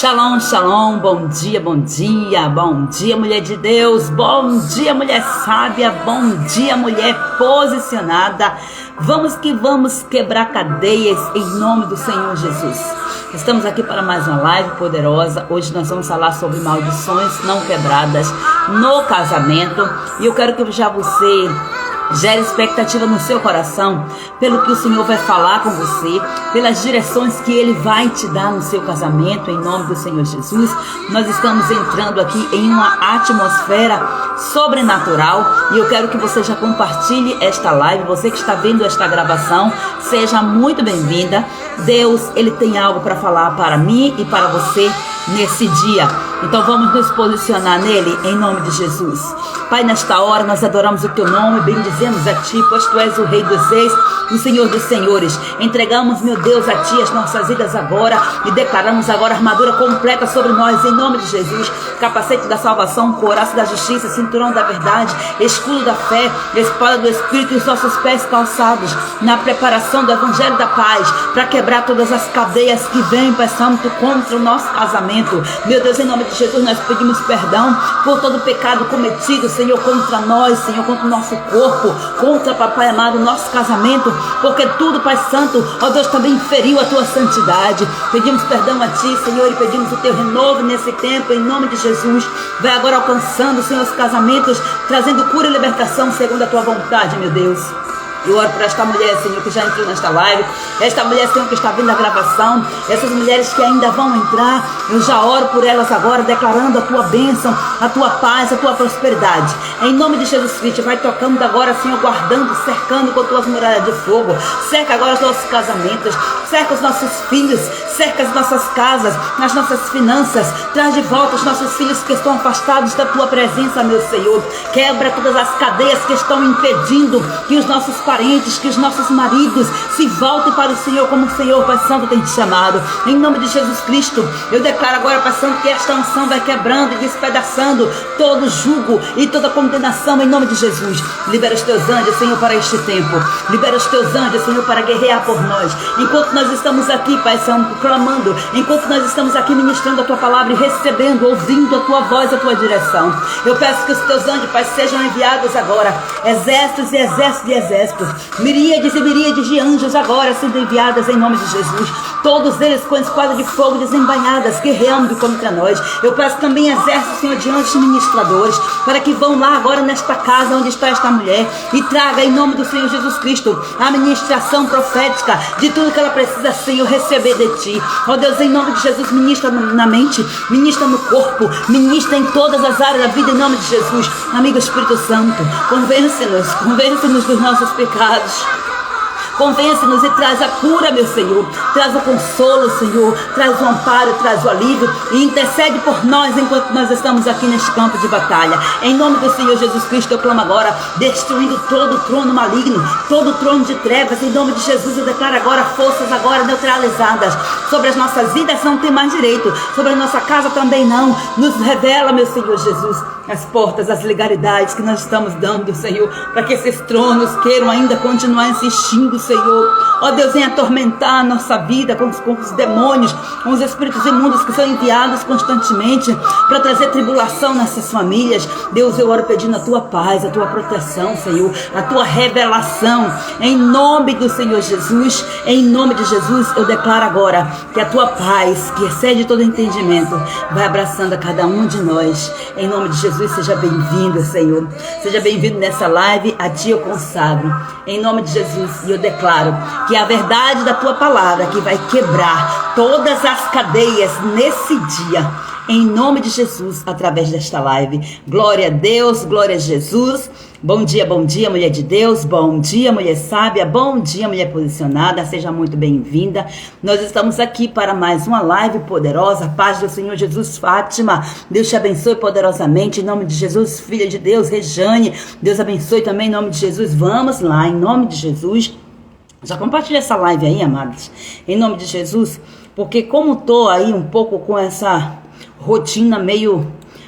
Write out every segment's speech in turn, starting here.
Shalom, shalom, bom dia, mulher de Deus, bom dia, mulher sábia, bom dia, mulher posicionada. Vamos que vamos quebrar cadeias em nome do Senhor Jesus. Estamos aqui para mais uma live poderosa. Hoje nós vamos falar sobre maldições não quebradas no casamento. E eu quero que já você gere expectativa no seu coração pelo que o Senhor vai falar com você, pelas direções que Ele vai te dar no seu casamento, em nome do Senhor Jesus. Nós estamos entrando aqui em uma atmosfera sobrenatural e eu quero que você já compartilhe esta live. Você que está vendo esta gravação, seja muito bem-vinda. Deus, Ele tem algo para falar para mim e para você nesse dia. Então vamos nos posicionar nele em nome de Jesus. Pai, nesta hora nós adoramos o teu nome, bendizemos a ti, pois tu és o Rei dos Reis, o Senhor dos Senhores. Entregamos, meu Deus, a ti as nossas vidas agora e declaramos agora a armadura completa sobre nós em nome de Jesus. Capacete da salvação, couraça da justiça, cinturão da verdade, escudo da fé, espada do Espírito e os nossos pés calçados na preparação do Evangelho da Paz, para quebrar todas as cadeias que vêm, Pai Santo, contra o nosso casamento. Meu Deus, em nome de Jesus, nós pedimos perdão por todo o pecado cometido, Senhor, contra nós, Senhor, contra o nosso corpo, contra, Papai amado, o nosso casamento, porque tudo, Pai Santo, ó Deus, também feriu a tua santidade. Pedimos perdão a ti, Senhor, e pedimos o teu renovo nesse tempo, em nome de Jesus. Vai agora alcançando, Senhor, os casamentos, trazendo cura e libertação segundo a tua vontade, meu Deus. Eu oro por esta mulher, Senhor, que já entrou nesta live, esta mulher, Senhor, que está vendo a gravação, essas mulheres que ainda vão entrar, eu já oro por elas agora, declarando a tua bênção, a tua paz, a tua prosperidade. Em nome de Jesus Cristo, vai tocando agora, Senhor, guardando, cercando com tuas muralhas de fogo. Cerca agora os nossos casamentos, cerca os nossos filhos, cerca as nossas casas, as nossas finanças. Traz de volta os nossos filhos que estão afastados da tua presença, meu Senhor. Quebra todas as cadeias que estão impedindo que os nossos parentes, que os nossos maridos se voltem para o Senhor como o Senhor, Pai Santo, tem te chamado. Em nome de Jesus Cristo, eu declaro agora, Pai Santo, que esta unção vai quebrando e despedaçando todo jugo e toda condenação em nome de Jesus. Libera os teus anjos, Senhor, para este tempo. Libera os teus anjos, Senhor, para guerrear por nós. Enquanto nós estamos aqui, Pai Santo, clamando, enquanto nós estamos aqui ministrando a tua palavra e recebendo, ouvindo a tua voz, a tua direção, eu peço que os teus anjos, Pai, sejam enviados agora, exércitos e exércitos e exércitos, miríades e miríades de anjos agora sendo enviadas em nome de Jesus, todos eles com espada de fogo desembainhadas, guerreando contra nós. Eu peço também exércitos, Senhor, de anjos ministradores, para que vão lá agora nesta casa onde está esta mulher e traga em nome do Senhor Jesus Cristo a ministração profética de tudo que ela precisa, Senhor, receber de ti. Ó Deus, em nome de Jesus, ministra na mente, ministra no corpo, ministra em todas as áreas da vida em nome de Jesus. Amigo Espírito Santo, convence-nos dos nossos pecados. Convence-nos e traz a cura, meu Senhor. Traz o consolo, Senhor. Traz o amparo, traz o alívio. E intercede por nós enquanto nós estamos aqui neste campo de batalha. Em nome do Senhor Jesus Cristo, eu clamo agora, destruindo todo o trono maligno, todo o trono de trevas. Em nome de Jesus, eu declaro agora forças agora neutralizadas. Sobre as nossas vidas não tem mais direito. Sobre a nossa casa também não. Nos revela, meu Senhor Jesus, as portas, as legalidades que nós estamos dando, Senhor, para que esses tronos queiram ainda continuar insistindo, Senhor. Ó Deus, vem atormentar a nossa vida com os demônios, com os espíritos imundos que são enviados constantemente para trazer tribulação nessas famílias. Deus, eu oro pedindo a tua paz, a tua proteção, Senhor, a tua revelação, em nome do Senhor Jesus. Em nome de Jesus, eu declaro agora que a tua paz, que excede todo entendimento, vai abraçando a cada um de nós. Em nome de Jesus, seja bem-vindo, Senhor. Seja bem-vindo nessa live, a ti eu consagro. Em nome de Jesus, e eu declaro que a verdade da tua palavra que vai quebrar todas as cadeias nesse dia, em nome de Jesus, através desta live. Glória a Deus, glória a Jesus. Bom dia, mulher de Deus. Bom dia, mulher sábia. Bom dia, mulher posicionada. Seja muito bem-vinda. Nós estamos aqui para mais uma live poderosa. Paz do Senhor Jesus, Fátima. Deus te abençoe poderosamente. Em nome de Jesus, filha de Deus, Rejane. Deus abençoe também em nome de Jesus. Vamos lá, em nome de Jesus. Já compartilha essa live aí, amados. Em nome de Jesus. Porque como tô aí um pouco com essa rotina meio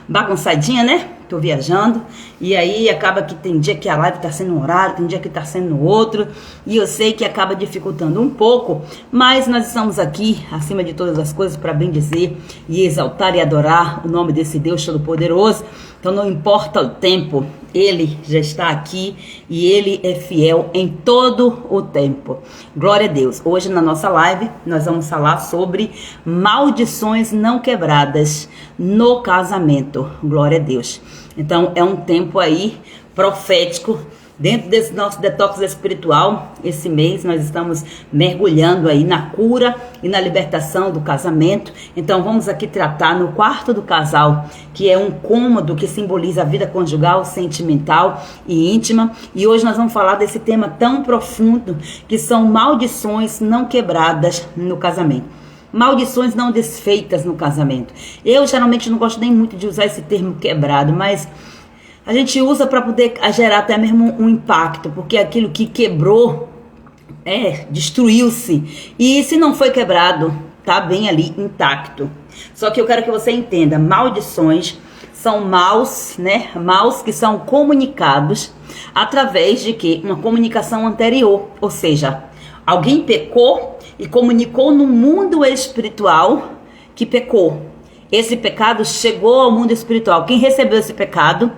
bagunçadinha, né? tô viajando, e aí acaba que tem dia que a live tá sendo um horário, tem dia que tá sendo no outro, e eu sei que acaba dificultando um pouco, mas nós estamos aqui, acima de todas as coisas, para bendizer e exaltar e adorar o nome desse Deus Todo-Poderoso. Então não importa o tempo, Ele já está aqui e Ele é fiel em todo o tempo. Glória a Deus. Hoje na nossa live nós vamos falar sobre maldições não quebradas no casamento. Glória a Deus. Então é um tempo aí profético. Dentro desse nosso detox espiritual, esse mês nós estamos mergulhando aí na cura e na libertação do casamento. Então vamos aqui tratar no quarto do casal, que é um cômodo que simboliza a vida conjugal, sentimental e íntima. E hoje nós vamos falar desse tema tão profundo, que são maldições não quebradas no casamento. Maldições não desfeitas no casamento. Eu geralmente não gosto nem muito de usar esse termo quebrado, mas a gente usa para poder gerar até mesmo um impacto, porque aquilo que quebrou, destruiu-se. E se não foi quebrado, tá bem ali intacto. Só que eu quero que você entenda, maldições são maus, né? Maus que são comunicados através de quê? Uma comunicação anterior. Ou seja, alguém pecou e comunicou no mundo espiritual que pecou. Esse pecado chegou ao mundo espiritual. Quem recebeu esse pecado?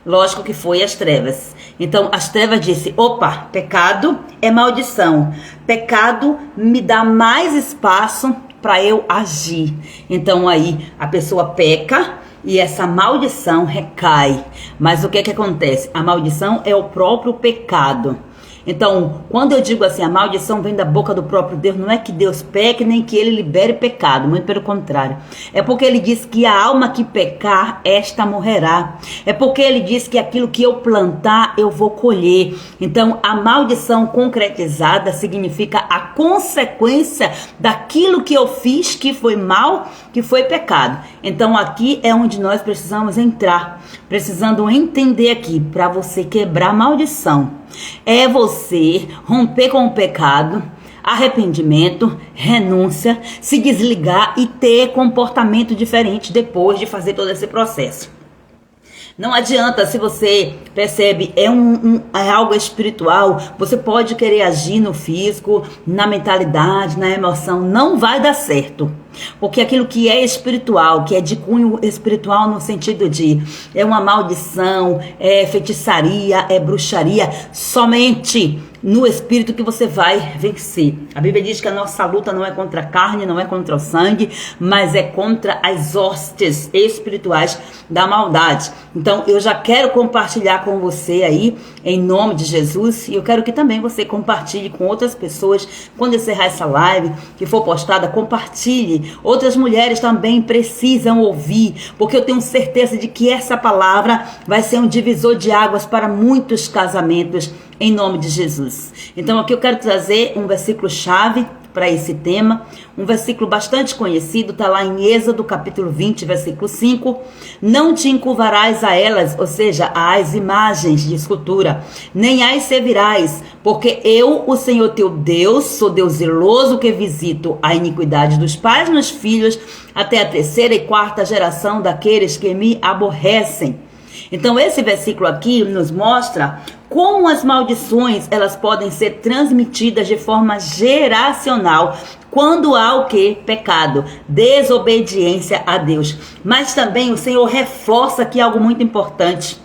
Lógico que foi as trevas. Então as trevas disse: opa, pecado é maldição. Pecado me dá mais espaço para eu agir. Então aí a pessoa peca e essa maldição recai. Mas o que acontece? A maldição é o próprio pecado. Então, quando eu digo assim, a maldição vem da boca do próprio Deus, não é que Deus peque, nem que ele libere pecado, muito pelo contrário. É porque ele diz que a alma que pecar, esta morrerá. É porque ele diz que aquilo que eu plantar, eu vou colher. Então, a maldição concretizada significa a consequência daquilo que eu fiz, que foi mal, que foi pecado. Então, aqui é onde nós precisamos entrar, precisando entender aqui, para você quebrar a maldição. É você romper com o pecado, arrependimento, renúncia, se desligar e ter comportamento diferente depois de fazer todo esse processo. Não adianta, se você percebe, é algo espiritual, você pode querer agir no físico, na mentalidade, na emoção, não vai dar certo. Porque aquilo que é espiritual, que é de cunho espiritual no sentido de é uma maldição, é feitiçaria, é bruxaria, somente no espírito que você vai vencer. A Bíblia diz que a nossa luta não é contra a carne, não é contra o sangue, mas é contra as hostes espirituais da maldade. Então eu já quero compartilhar com você aí, em nome de Jesus, e eu quero que também você compartilhe com outras pessoas. Quando encerrar essa live, que for postada, compartilhe. Outras mulheres também precisam ouvir, porque eu tenho certeza de que essa palavra vai ser um divisor de águas para muitos casamentos, em nome de Jesus. Então aqui eu quero trazer um versículo chave para esse tema, um versículo bastante conhecido, está lá em Êxodo capítulo 20, versículo 5. Não te encurvarás a elas, ou seja, às imagens de escultura, nem as servirás, porque eu, o Senhor teu Deus, sou Deus zeloso, que visito a iniquidade dos pais nos filhos, até a terceira e quarta geração daqueles que me aborrecem. Então esse versículo aqui nos mostra como as maldições elas podem ser transmitidas de forma geracional quando há o que? Pecado, desobediência a Deus. Mas também o Senhor reforça aqui algo muito importante.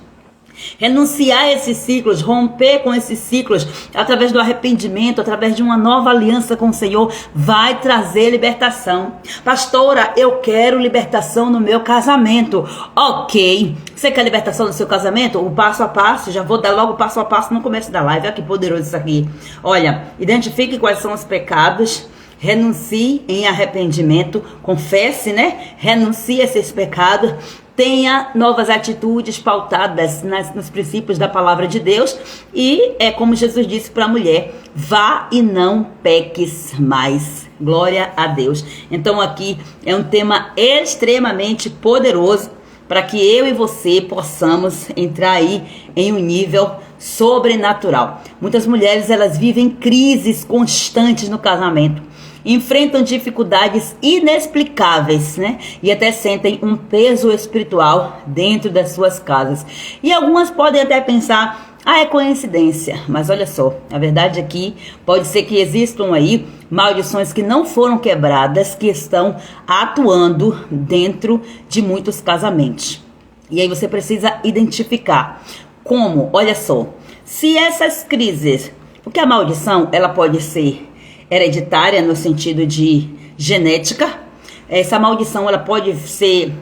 Renunciar esses ciclos, romper com esses ciclos através do arrependimento, através de uma nova aliança com o Senhor, vai trazer libertação. Pastora, eu quero libertação no meu casamento. Ok, você quer libertação no seu casamento? O passo a passo, já vou dar logo o passo a passo no começo da live. Olha que poderoso isso aqui. Olha, identifique quais são os pecados, renuncie em arrependimento, confesse, né? Renuncie a esses pecados. Tenha novas atitudes pautadas nos princípios da palavra de Deus. E é como Jesus disse para a mulher: vá e não peques mais. Glória a Deus. Então aqui é um tema extremamente poderoso para que eu e você possamos entrar aí em um nível sobrenatural. Muitas mulheres, elas vivem crises constantes no casamento. enfrentam dificuldades inexplicáveis, né? E até sentem um peso espiritual dentro das suas casas. E algumas podem até pensar, é coincidência, mas olha só, a verdade aqui pode ser que existam aí maldições que não foram quebradas, que estão atuando dentro de muitos casamentos. E aí você precisa identificar como, olha só, se essas crises, porque a maldição ela pode ser hereditária no sentido de genética. Essa maldição ela pode ser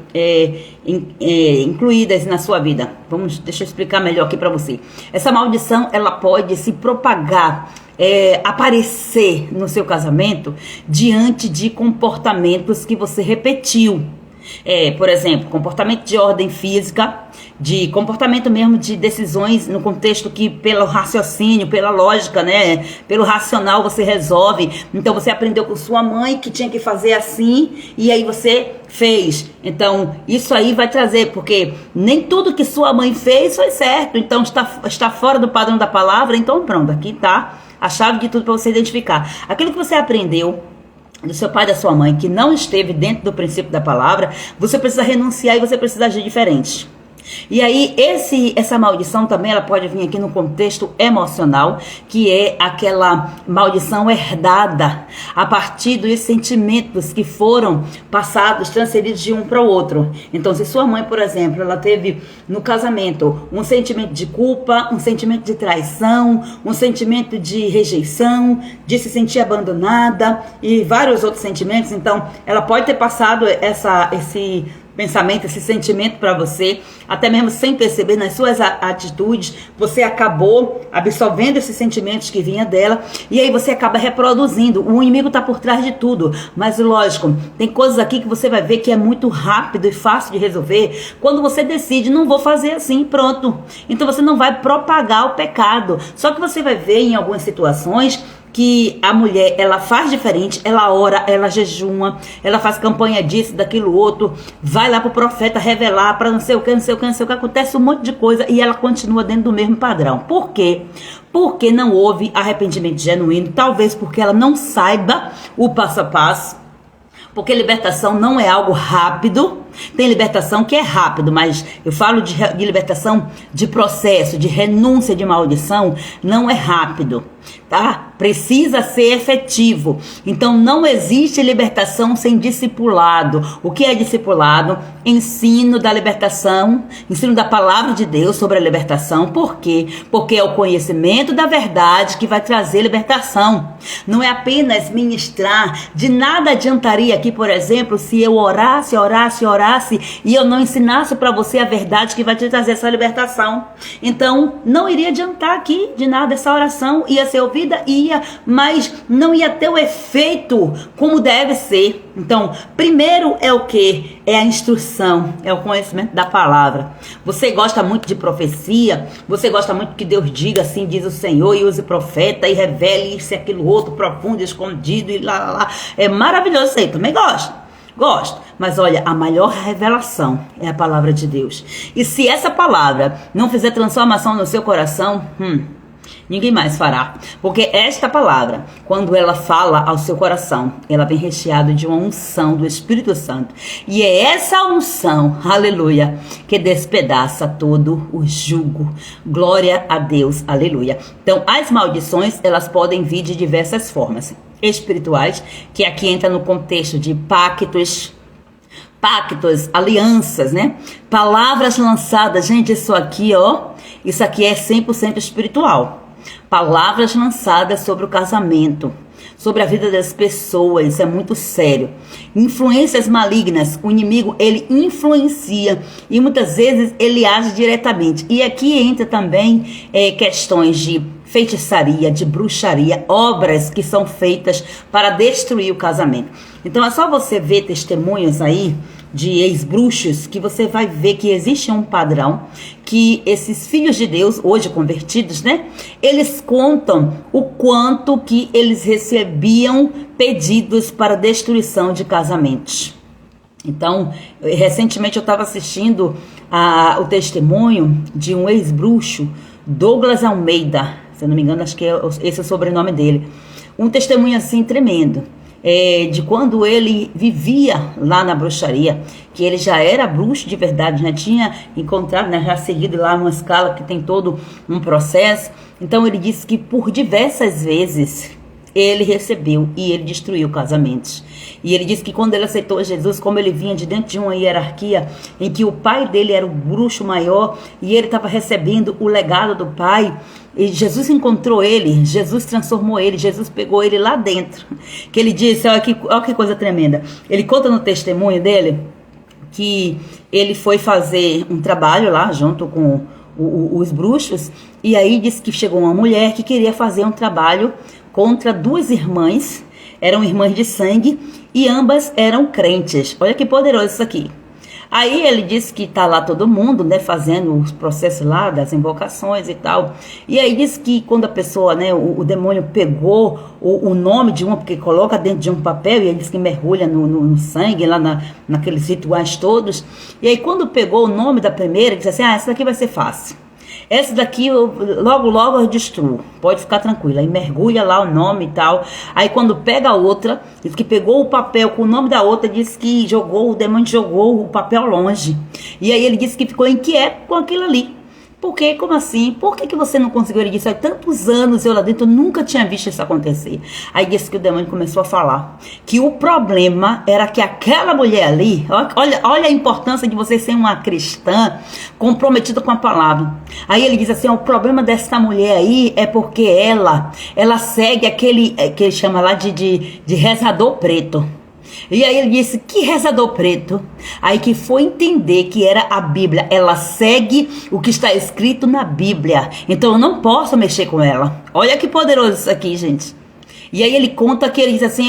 incluída na sua vida. Deixa eu explicar melhor aqui para você. Essa maldição ela pode se propagar, aparecer no seu casamento diante de comportamentos que você repetiu. Por exemplo, comportamento de ordem física, de comportamento mesmo de decisões no contexto que pelo raciocínio, pela lógica, né, pelo racional você resolve. Então você aprendeu com sua mãe que tinha que fazer assim e aí você fez. Então isso aí vai trazer, porque nem tudo que sua mãe fez foi certo, então está fora do padrão da palavra. Então pronto, aqui tá a chave de tudo para você identificar aquilo que você aprendeu do seu pai e da sua mãe, que não esteve dentro do princípio da palavra. Você precisa renunciar e você precisa agir diferente. E aí essa maldição também ela pode vir aqui no contexto emocional, que é aquela maldição herdada a partir dos sentimentos que foram passados, transferidos de um para o outro. Então, se sua mãe, por exemplo, ela teve no casamento um sentimento de culpa, um sentimento de traição, um sentimento de rejeição, de se sentir abandonada e vários outros sentimentos, então ela pode ter passado esse pensamento, esse sentimento para você, até mesmo sem perceber nas suas atitudes, você acabou absorvendo esses sentimentos que vinha dela, e aí você acaba reproduzindo. O inimigo está por trás de tudo, mas lógico, tem coisas aqui que você vai ver que é muito rápido e fácil de resolver, quando você decide, não vou fazer assim, pronto. Então você não vai propagar o pecado, só que você vai ver em algumas situações que a mulher, ela faz diferente, ela ora, ela jejuma, ela faz campanha disso, daquilo outro, vai lá pro profeta revelar para não sei o que, acontece um monte de coisa e ela continua dentro do mesmo padrão. Por quê? Porque não houve arrependimento genuíno, talvez porque ela não saiba o passo a passo, porque libertação não é algo rápido. Tem libertação que é rápido, mas eu falo de libertação de processo, de renúncia de maldição, não é rápido, tá? Precisa ser efetivo. Então não existe libertação sem discipulado. O que é discipulado? Ensino da libertação, ensino da palavra de Deus sobre a libertação. Por quê? Porque é o conhecimento da verdade que vai trazer libertação. Não é apenas ministrar. De nada adiantaria aqui, por exemplo, se eu orasse e eu não ensinasse para você a verdade que vai te trazer essa libertação. Então não iria adiantar aqui de nada. Essa oração ia ser ouvida, mas não ia ter o efeito como deve ser. Então, primeiro é o que? É a instrução, é o conhecimento da palavra. Você gosta muito de profecia, você gosta muito que Deus diga assim, diz o Senhor, e use profeta, e revele isso e aquilo outro, profundo, escondido, e lá. É maravilhoso isso aí, também gosto, mas olha, a maior revelação é a palavra de Deus. E se essa palavra não fizer transformação no seu coração, ninguém mais fará. Porque esta palavra, quando ela fala ao seu coração, ela vem recheada de uma unção do Espírito Santo. E é essa unção, aleluia, que despedaça todo o jugo. Glória a Deus, aleluia. Então, as maldições, elas podem vir de diversas formas. Espirituais, que aqui entra no contexto de pactos, alianças, né? Palavras lançadas, gente, isso aqui é 100% espiritual. Palavras lançadas sobre o casamento, sobre a vida das pessoas, isso é muito sério. Influências malignas, o inimigo, ele influencia e muitas vezes ele age diretamente. E aqui entra também questões de feitiçaria, de bruxaria, obras que são feitas para destruir o casamento. Então é só você ver testemunhos aí de ex-bruxos que você vai ver que existe um padrão, que esses filhos de Deus, hoje convertidos, né? Eles contam o quanto que eles recebiam pedidos para destruição de casamentos. Então, recentemente eu estava assistindo o testemunho de um ex-bruxo, Douglas Almeida, se eu não me engano, acho que esse é o sobrenome dele. Um testemunho assim tremendo. de quando ele vivia lá na bruxaria, que ele já era bruxo de verdade, já tinha encontrado, né, já seguido lá uma escala que tem todo um processo. Então ele disse que por diversas vezes ele recebeu e ele destruiu casamentos. E ele disse que quando ele aceitou Jesus, como ele vinha de dentro de uma hierarquia em que o pai dele era o bruxo maior e ele estava recebendo o legado do pai, e Jesus encontrou ele, Jesus transformou ele, Jesus pegou ele lá dentro. Que ele disse, olha que coisa tremenda. Ele conta no testemunho dele que ele foi fazer um trabalho lá junto com os bruxos, e aí disse que chegou uma mulher que queria fazer um trabalho contra duas irmãs, eram irmãs de sangue, e ambas eram crentes. Olha que poderoso isso aqui. Aí ele disse que tá lá todo mundo, né, fazendo os processos lá das invocações e tal. E aí disse que quando a pessoa, né, o demônio pegou o nome de uma, porque coloca dentro de um papel, e ele disse que mergulha no sangue, lá naqueles rituais todos. E aí quando pegou o nome da primeira, disse assim, essa daqui vai ser fácil. Essa daqui, logo eu destruo. Pode ficar tranquila. Aí mergulha lá o nome e tal. Aí quando pega a outra, diz que pegou o papel com o nome da outra, disse que o demônio jogou o papel longe. E aí ele disse que ficou inquieto com aquilo ali. Por quê? Como assim? Por que você não conseguiu? Ele disse, há tantos anos eu lá dentro nunca tinha visto isso acontecer. Aí disse que o demônio começou a falar que o problema era que aquela mulher ali, olha a importância de você ser uma cristã comprometida com a palavra. Aí ele diz assim, o problema dessa mulher aí é porque ela segue aquele que ele chama lá de rezador preto. E aí ele disse, que rezador preto? Aí que foi entender que era a Bíblia. Ela segue o que está escrito na Bíblia. Então eu não posso mexer com ela. Olha que poderoso isso aqui, gente. E aí ele conta que ele diz assim,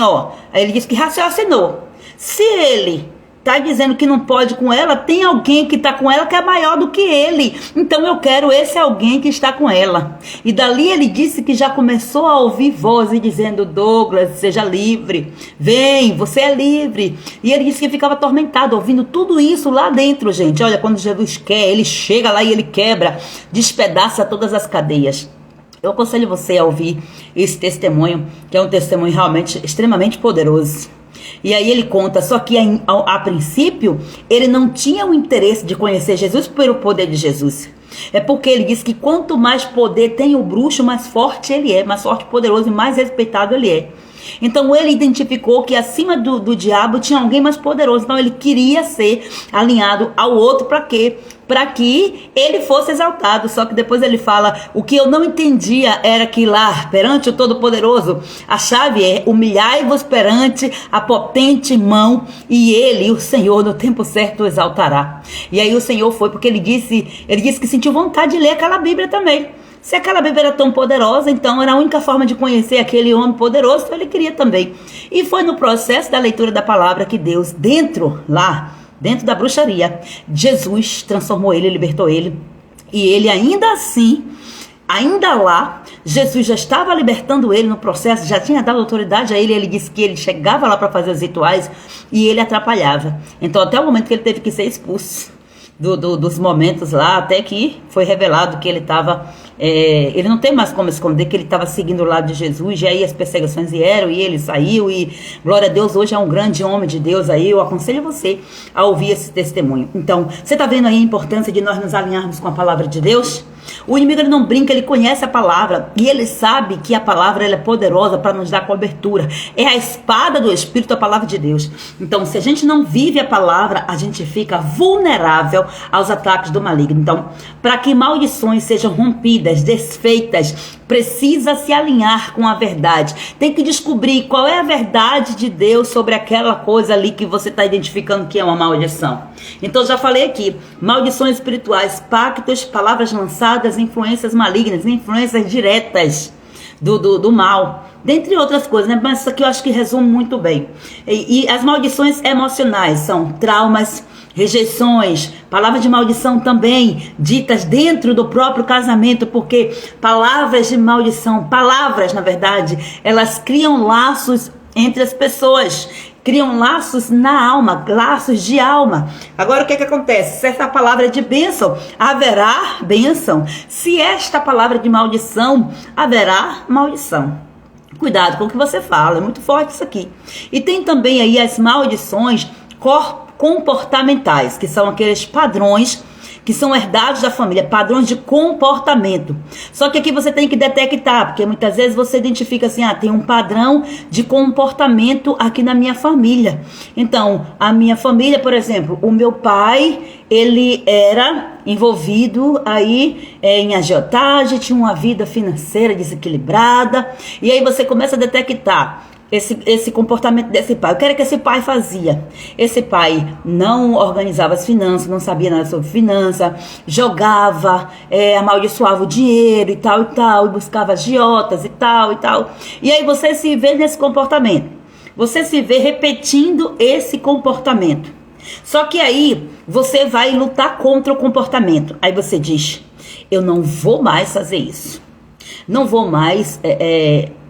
aí ele diz que raciocinou. Se ele tá dizendo que não pode com ela, tem alguém que está com ela que é maior do que ele. Então eu quero esse alguém que está com ela. E dali ele disse que já começou a ouvir vozes dizendo, Douglas, seja livre. Vem, você é livre. E ele disse que ficava atormentado, ouvindo tudo isso lá dentro, gente. Olha, quando Jesus quer, ele chega lá e ele quebra, despedaça todas as cadeias. Eu aconselho você a ouvir esse testemunho, que é um testemunho realmente extremamente poderoso. E aí ele conta, só que a princípio, ele não tinha o interesse de conhecer Jesus pelo poder de Jesus. É porque ele diz que quanto mais poder tem o bruxo, mais forte ele é, mais forte, poderoso e mais respeitado ele é. Então ele identificou que acima do diabo tinha alguém mais poderoso. Então ele queria ser alinhado ao outro para quê? Para que ele fosse exaltado. Só que depois ele fala, o que eu não entendia era que lá, perante o Todo-Poderoso, a chave é humilhai-vos perante a potente mão, e ele, o Senhor, no tempo certo o exaltará. E aí o Senhor foi, porque ele disse que sentiu vontade de ler aquela Bíblia também. Se aquela Bíblia era tão poderosa, então era a única forma de conhecer aquele homem poderoso, então ele queria também. E foi no processo da leitura da palavra que Deus, dentro da bruxaria, Jesus transformou ele, libertou ele. E ele ainda assim, ainda lá, Jesus já estava libertando ele no processo, já tinha dado autoridade a ele. Ele disse que ele chegava lá para fazer os rituais e ele atrapalhava. Então até o momento que ele teve que ser expulso dos momentos lá, até que foi revelado que ele estava, ele não tem mais como esconder que ele estava seguindo o lado de Jesus. E aí as perseguições vieram e ele saiu, e glória a Deus, hoje é um grande homem de Deus. Aí eu aconselho você a ouvir esse testemunho. Então, você está vendo aí a importância de nós nos alinharmos com a palavra de Deus? O inimigo, ele não brinca, ele conhece a palavra e ele sabe que a palavra, ela é poderosa para nos dar cobertura. É a espada do Espírito, a palavra de Deus. Então, se a gente não vive a palavra, a gente fica vulnerável aos ataques do maligno. Então, para que maldições sejam rompidas, desfeitas, precisa se alinhar com a verdade. Tem que descobrir qual é a verdade de Deus sobre aquela coisa ali que você está identificando que é uma maldição. Então, já falei aqui, maldições espirituais, pactos, palavras lançadas, influências malignas, influências diretas do mal, dentre outras coisas, né? Mas isso aqui eu acho que resume muito bem. E as maldições emocionais são traumas, rejeições, palavras de maldição também ditas dentro do próprio casamento, porque palavras de maldição, palavras, na verdade, elas criam laços entre as pessoas, criam laços na alma, laços de alma. Agora o que acontece? Se essa palavra é de bênção, haverá bênção. Se esta palavra é de maldição, haverá maldição. Cuidado com o que você fala, é muito forte isso aqui. E tem também aí as maldições comportamentais, que são aqueles padrões que são herdados da família, padrões de comportamento. Só que aqui você tem que detectar, porque muitas vezes você identifica assim, tem um padrão de comportamento aqui na minha família. Então, a minha família, por exemplo, o meu pai, ele era envolvido aí em agiotagem, tinha uma vida financeira desequilibrada, e aí você começa a detectar esse comportamento desse pai. O que era que esse pai fazia? Esse pai não organizava as finanças, não sabia nada sobre finança, jogava, amaldiçoava o dinheiro e tal, e buscava agiotas e tal. E aí você se vê nesse comportamento. Você se vê repetindo esse comportamento. Só que aí você vai lutar contra o comportamento. Aí você diz, eu não vou mais fazer isso. Não vou mais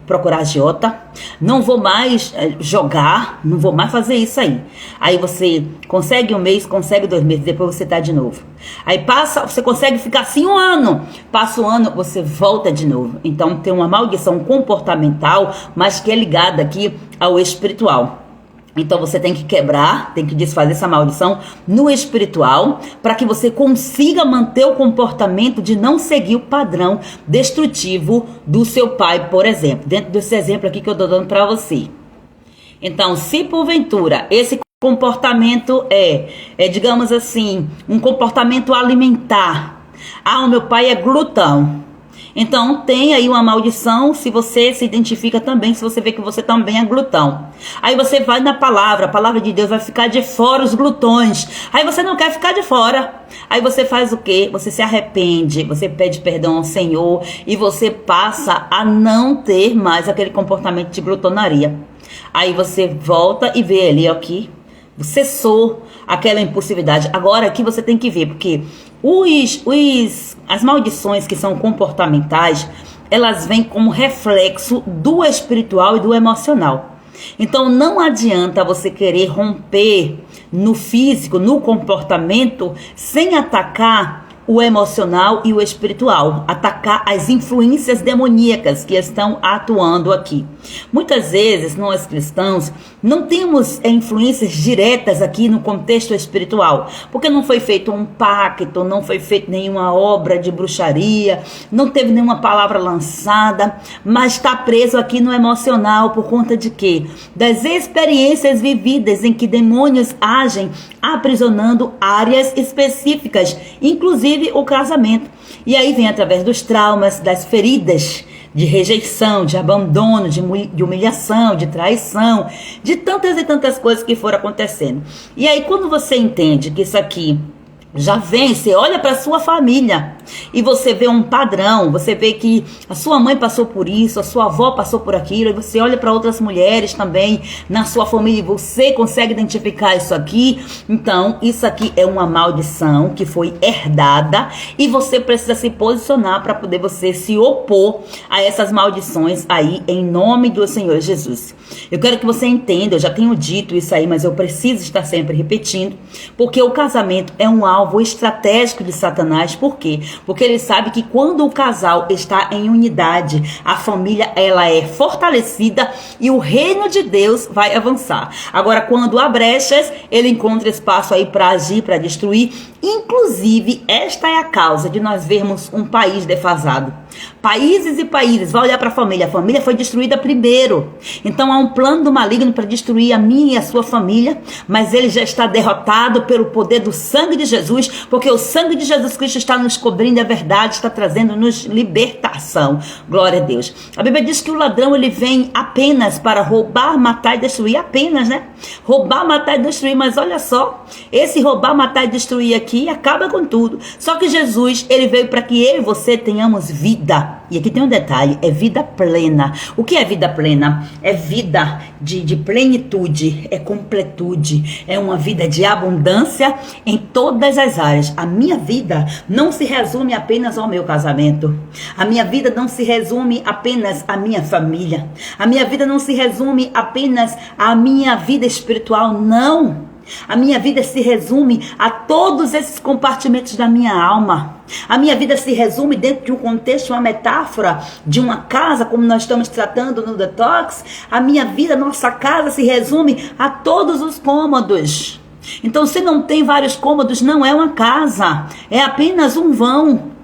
procurar agiota, não vou mais jogar, não vou mais fazer isso aí. Aí você consegue um mês, consegue 2 meses, depois você tá de novo. Aí você consegue ficar assim 1 ano, passa o ano, você volta de novo. Então tem uma maldição comportamental, mas que é ligada aqui ao espiritual. Então você tem que quebrar, tem que desfazer essa maldição no espiritual, para que você consiga manter o comportamento de não seguir o padrão destrutivo do seu pai, por exemplo. Dentro desse exemplo aqui que eu estou dando para você. Então, se porventura esse comportamento digamos assim, um comportamento alimentar. O meu pai é glutão. Então tem aí uma maldição se você se identifica também, se você vê que você também é glutão. Aí você vai na palavra, a palavra de Deus vai ficar de fora os glutões. Aí você não quer ficar de fora. Aí você faz o quê? Você se arrepende, você pede perdão ao Senhor e você passa a não ter mais aquele comportamento de glutonaria. Aí você volta e vê ali aqui, cessou aquela impulsividade. Agora aqui você tem que ver, porque as maldições que são comportamentais, elas vêm como reflexo do espiritual e do emocional. Então não adianta você querer romper no físico, no comportamento, sem atacar o emocional e o espiritual, atacar as influências demoníacas que estão atuando aqui. Muitas vezes nós cristãos não temos influências diretas aqui no contexto espiritual, porque não foi feito um pacto, não foi feita nenhuma obra de bruxaria, não teve nenhuma palavra lançada, mas está preso aqui no emocional por conta de quê? Das experiências vividas em que demônios agem aprisionando áreas específicas, inclusive o casamento. E aí vem através dos traumas, das feridas de rejeição, de abandono, de humilhação, de traição, de tantas e tantas coisas que foram acontecendo. E aí quando você entende que isso aqui já vem, você olha para sua família e você vê um padrão, você vê que a sua mãe passou por isso, a sua avó passou por aquilo, e você olha para outras mulheres também na sua família e você consegue identificar isso aqui. Então isso aqui é uma maldição que foi herdada e você precisa se posicionar para poder você se opor a essas maldições aí, em nome do Senhor Jesus. Eu quero que você entenda, eu já tenho dito isso aí, mas eu preciso estar sempre repetindo, porque o casamento é um alvo estratégico de Satanás. Por quê? Porque ele sabe que quando o casal está em unidade, a família ela é fortalecida e o reino de Deus vai avançar. Agora, quando há brechas, ele encontra espaço aí para agir, para destruir. Inclusive, esta é a causa de nós vermos um país defasado. Países e países, vai olhar para a família foi destruída primeiro. Então há um plano do maligno para destruir a minha e a sua família, mas ele já está derrotado pelo poder do sangue de Jesus, porque o sangue de Jesus Cristo está nos cobrindo a verdade, está trazendo-nos libertação. Glória a Deus. A Bíblia diz que o ladrão ele vem apenas para roubar, matar e destruir, apenas, né? Roubar, matar e destruir, mas olha só, esse roubar, matar e destruir aqui acaba com tudo. Só que Jesus, ele veio para que eu e você tenhamos vida. E aqui tem um detalhe, é vida plena. O que é vida plena? É vida de plenitude, é completude, é uma vida de abundância em todas as áreas. A minha vida não se resume apenas ao meu casamento. A minha vida não se resume apenas à minha família. A minha vida não se resume apenas à minha vida espiritual, não. A minha vida se resume a todos esses compartimentos da minha alma. A minha vida se resume dentro de um contexto, uma metáfora de uma casa, como nós estamos tratando no Detox. A minha vida, nossa casa, se resume a todos os cômodos. Então, se não tem vários cômodos, não é uma casa, é apenas um vão.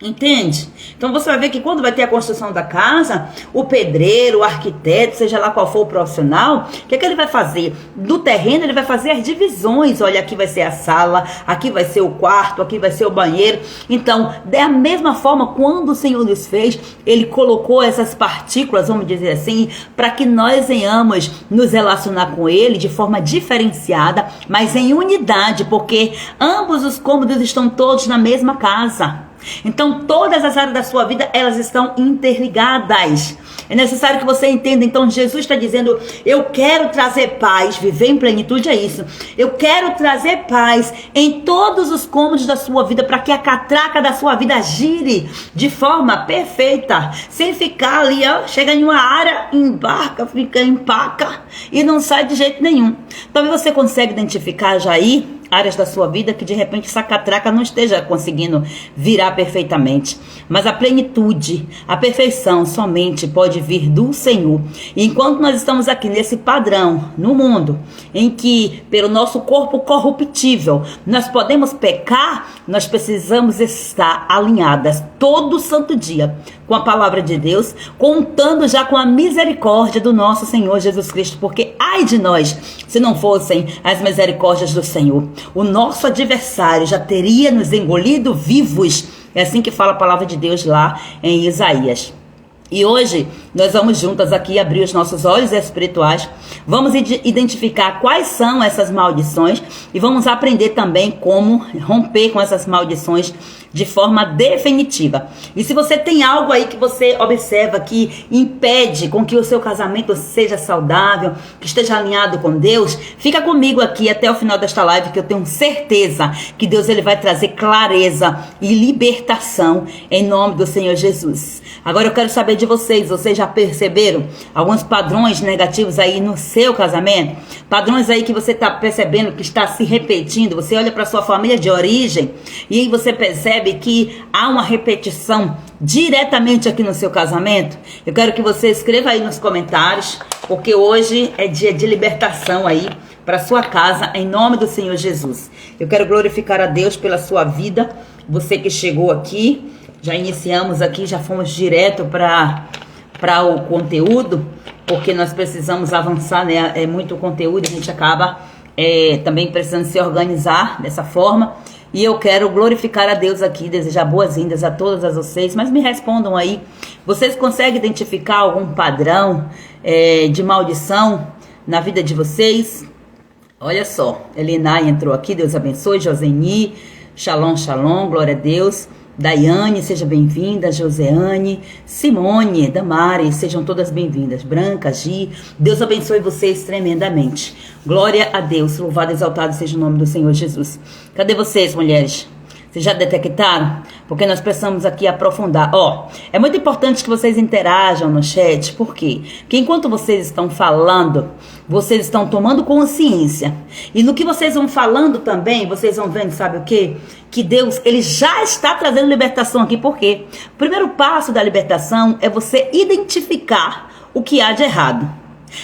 Entende? Então você vai ver que quando vai ter a construção da casa, o pedreiro, o arquiteto, seja lá qual for o profissional, o que ele vai fazer? Do terreno ele vai fazer as divisões. Olha, aqui vai ser a sala, aqui vai ser o quarto, aqui vai ser o banheiro. Então, da mesma forma, quando o Senhor nos fez, ele colocou essas partículas, vamos dizer assim, para que nós venhamos nos relacionar com ele de forma diferenciada, mas em unidade, porque ambos os cômodos estão todos na mesma casa. Então todas as áreas da sua vida, elas estão interligadas. É necessário que você entenda. Então Jesus está dizendo: eu quero trazer paz. Viver em plenitude é isso. Eu quero trazer paz em todos os cômodos da sua vida, para que a catraca da sua vida gire de forma perfeita, sem ficar ali, ó, chega em uma área, embarca, fica, empaca e não sai de jeito nenhum. Talvez você consiga identificar já aí áreas da sua vida que de repente essa catraca não esteja conseguindo virar perfeitamente. Mas a plenitude, a perfeição somente pode vir do Senhor. E enquanto nós estamos aqui nesse padrão no mundo, em que pelo nosso corpo corruptível nós podemos pecar, nós precisamos estar alinhadas todo santo dia com a palavra de Deus, contando já com a misericórdia do nosso Senhor Jesus Cristo, porque ai de nós se não fossem as misericórdias do Senhor. O nosso adversário já teria nos engolido vivos. É assim que fala a palavra de Deus lá em Isaías. E hoje nós vamos juntas aqui abrir os nossos olhos espirituais, vamos identificar quais são essas maldições e vamos aprender também como romper com essas maldições de forma definitiva. E se você tem algo aí que você observa que impede com que o seu casamento seja saudável, que esteja alinhado com Deus, fica comigo aqui até o final desta live, que eu tenho certeza que Deus ele vai trazer clareza e libertação em nome do Senhor Jesus. Agora eu quero saber de vocês já perceberam alguns padrões negativos aí no seu casamento? Padrões aí que você está percebendo que está se repetindo? Você olha para sua família de origem e aí você percebe que há uma repetição diretamente aqui no seu casamento? Eu quero que você escreva aí nos comentários, porque hoje é dia de libertação aí para sua casa, em nome do Senhor Jesus. Eu quero glorificar a Deus pela sua vida, você que chegou aqui. Já iniciamos aqui, já fomos direto para o conteúdo, porque nós precisamos avançar, né? É muito conteúdo, a gente acaba também precisando se organizar dessa forma. E eu quero glorificar a Deus aqui, desejar boas-vindas a todas as vocês, mas me respondam aí, vocês conseguem identificar algum padrão de maldição na vida de vocês? Olha só, Elinai entrou aqui, Deus abençoe, Joseni, shalom, shalom, glória a Deus. Daiane, seja bem-vinda. Joseane, Simone, Damari, sejam todas bem-vindas. Branca, Gi, Deus abençoe vocês tremendamente. Glória a Deus, louvado e exaltado seja o nome do Senhor Jesus. Cadê vocês, mulheres? Vocês já detectaram? Porque nós precisamos aqui aprofundar. É muito importante que vocês interajam no chat. Por quê? Porque enquanto vocês estão falando, vocês estão tomando consciência. E no que vocês vão falando também, vocês vão vendo, sabe o quê? Que Deus, ele já está trazendo libertação aqui. Por quê? O primeiro passo da libertação é você identificar o que há de errado.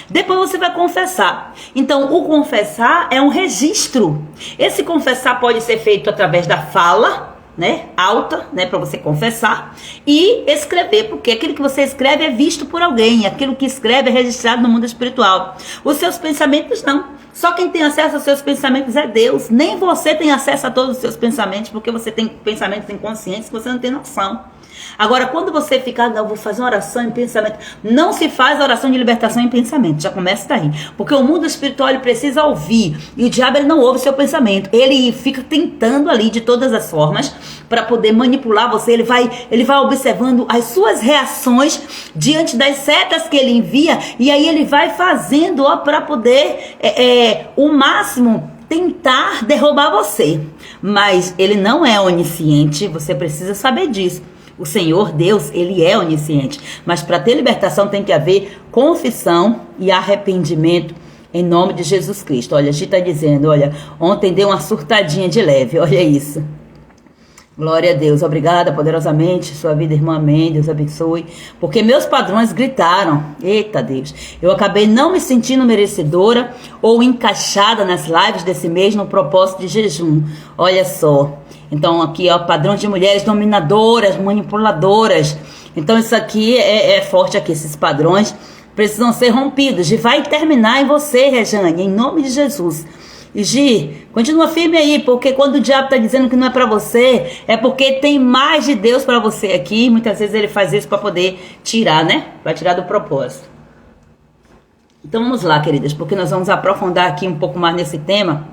Depois você vai confessar. Então, o confessar é um registro. Esse confessar pode ser feito através da fala, né, alta, né, para você confessar, e escrever, porque aquilo que você escreve é visto por alguém, aquilo que escreve é registrado no mundo espiritual. Os seus pensamentos não. Só quem tem acesso aos seus pensamentos é Deus. Nem você tem acesso a todos os seus pensamentos, porque você tem pensamentos inconscientes que você não tem noção. Agora, quando você ficar, não, vou fazer uma oração em pensamento, não se faz oração de libertação em pensamento, já começa daí, porque o mundo espiritual ele precisa ouvir, e o diabo ele não ouve o seu pensamento, ele fica tentando ali de todas as formas, para poder manipular você, ele vai observando as suas reações, diante das setas que ele envia, e aí ele vai fazendo, para poder, o máximo, tentar derrubar você, mas ele não é onisciente, você precisa saber disso. O Senhor Deus, ele é onisciente, mas para ter libertação tem que haver confissão e arrependimento em nome de Jesus Cristo. Olha, a gente está dizendo, olha, ontem deu uma surtadinha de leve, olha isso. Glória a Deus, obrigada poderosamente, sua vida, irmã, amém, Deus abençoe, porque meus padrões gritaram, eita Deus, eu acabei não me sentindo merecedora ou encaixada nas lives desse mês no propósito de jejum, olha só, então aqui ó, padrão de mulheres dominadoras, manipuladoras, então isso aqui é forte aqui, esses padrões precisam ser rompidos, e vai terminar em você, Rejane, em nome de Jesus. E Gi, continua firme aí, porque quando o diabo está dizendo que não é para você, é porque tem mais de Deus para você aqui. Muitas vezes ele faz isso para poder tirar, né? Para tirar do propósito. Então vamos lá, queridas, porque nós vamos aprofundar aqui um pouco mais nesse tema,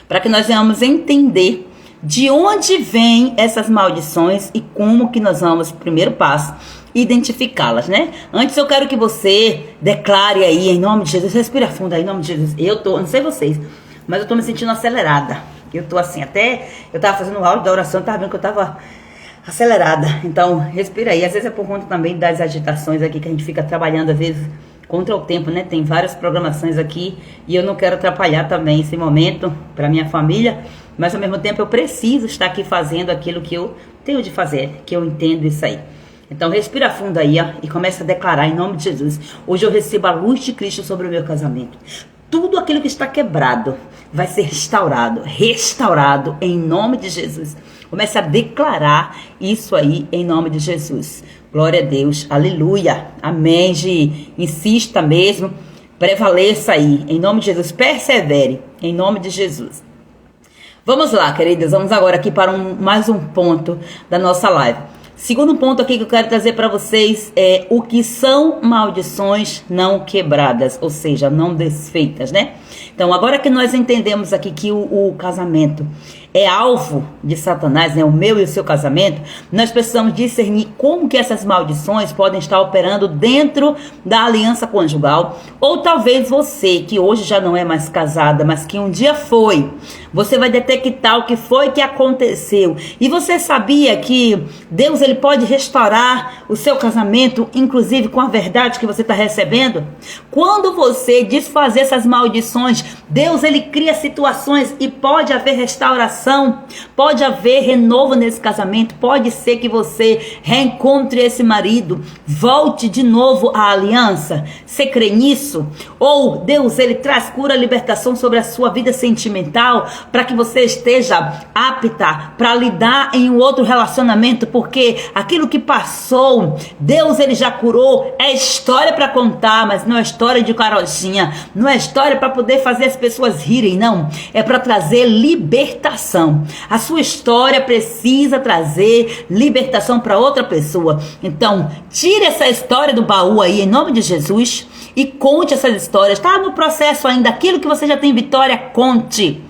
para que nós venhamos entender de onde vêm essas maldições e como que nós vamos, primeiro passo, identificá-las, né? Antes eu quero que você declare aí, em nome de Jesus, respira fundo aí, em nome de Jesus. Não sei vocês, mas eu tô me sentindo acelerada. Eu tô assim, até eu tava fazendo o áudio da oração, tava vendo que eu tava acelerada. Então, respira aí. Às vezes é por conta também das agitações aqui que a gente fica trabalhando, às vezes, contra o tempo, né? Tem várias programações aqui e eu não quero atrapalhar também esse momento para minha família, mas ao mesmo tempo eu preciso estar aqui fazendo aquilo que eu tenho de fazer, que eu entendo isso aí. Então respira fundo aí, ó, e começa a declarar em nome de Jesus. Hoje eu recebo a luz de Cristo sobre o meu casamento. Tudo aquilo que está quebrado vai ser restaurado em nome de Jesus. Comece a declarar isso aí em nome de Jesus. Glória a Deus, aleluia, amém, Gi. Insista mesmo, prevaleça aí, em nome de Jesus, persevere, em nome de Jesus. Vamos lá, queridas, vamos agora aqui para mais um ponto da nossa live. Segundo ponto aqui que eu quero trazer para vocês é o que são maldições não quebradas, ou seja, não desfeitas, né? Então, agora que nós entendemos aqui que o casamento é alvo de Satanás, né? O meu e o seu casamento, nós precisamos discernir como que essas maldições podem estar operando dentro da aliança conjugal, ou talvez você, que hoje já não é mais casada, mas que um dia foi, você vai detectar o que foi que aconteceu. E você sabia que Deus, ele pode restaurar o seu casamento, inclusive com a verdade que você está recebendo? Quando você desfazer essas maldições, Deus, ele cria situações e pode haver restauração, pode haver renovo nesse casamento, pode ser que você reencontre esse marido, volte de novo à aliança. Você crê nisso? Ou Deus, ele traz cura, libertação sobre a sua vida sentimental, para que você esteja apta para lidar em um outro relacionamento, porque aquilo que passou, Deus, ele já curou. É história para contar, mas não é história de carochinha, não é história para poder fazer as pessoas rirem, não, é para trazer libertação. A sua história precisa trazer libertação para outra pessoa. Então, tire essa história do baú aí, em nome de Jesus, e conte essas histórias. Está no processo ainda, aquilo que você já tem vitória, conte,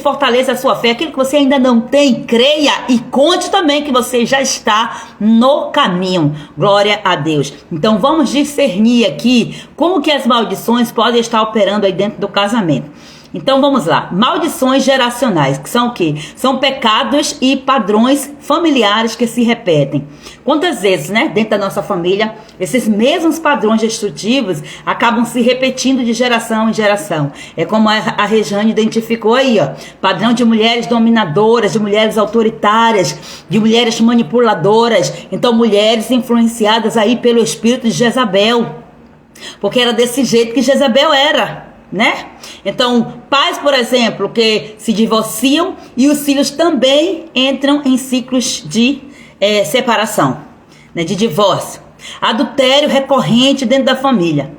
fortaleça a sua fé. Aquilo que você ainda não tem, creia e conte também que você já está no caminho. Glória a Deus. Então vamos discernir aqui como que as maldições podem estar operando aí dentro do casamento. Então vamos lá, maldições geracionais, que são o quê? São pecados e padrões familiares que se repetem. Quantas vezes, né, dentro da nossa família, esses mesmos padrões destrutivos acabam se repetindo de geração em geração? É como a Rejane identificou aí, ó, padrão de mulheres dominadoras, de mulheres autoritárias, de mulheres manipuladoras, então mulheres influenciadas aí pelo espírito de Jezabel, porque era desse jeito que Jezabel era, né? Então, pais, por exemplo, que se divorciam e os filhos também entram em ciclos de separação, né, de divórcio. Adultério recorrente dentro da família.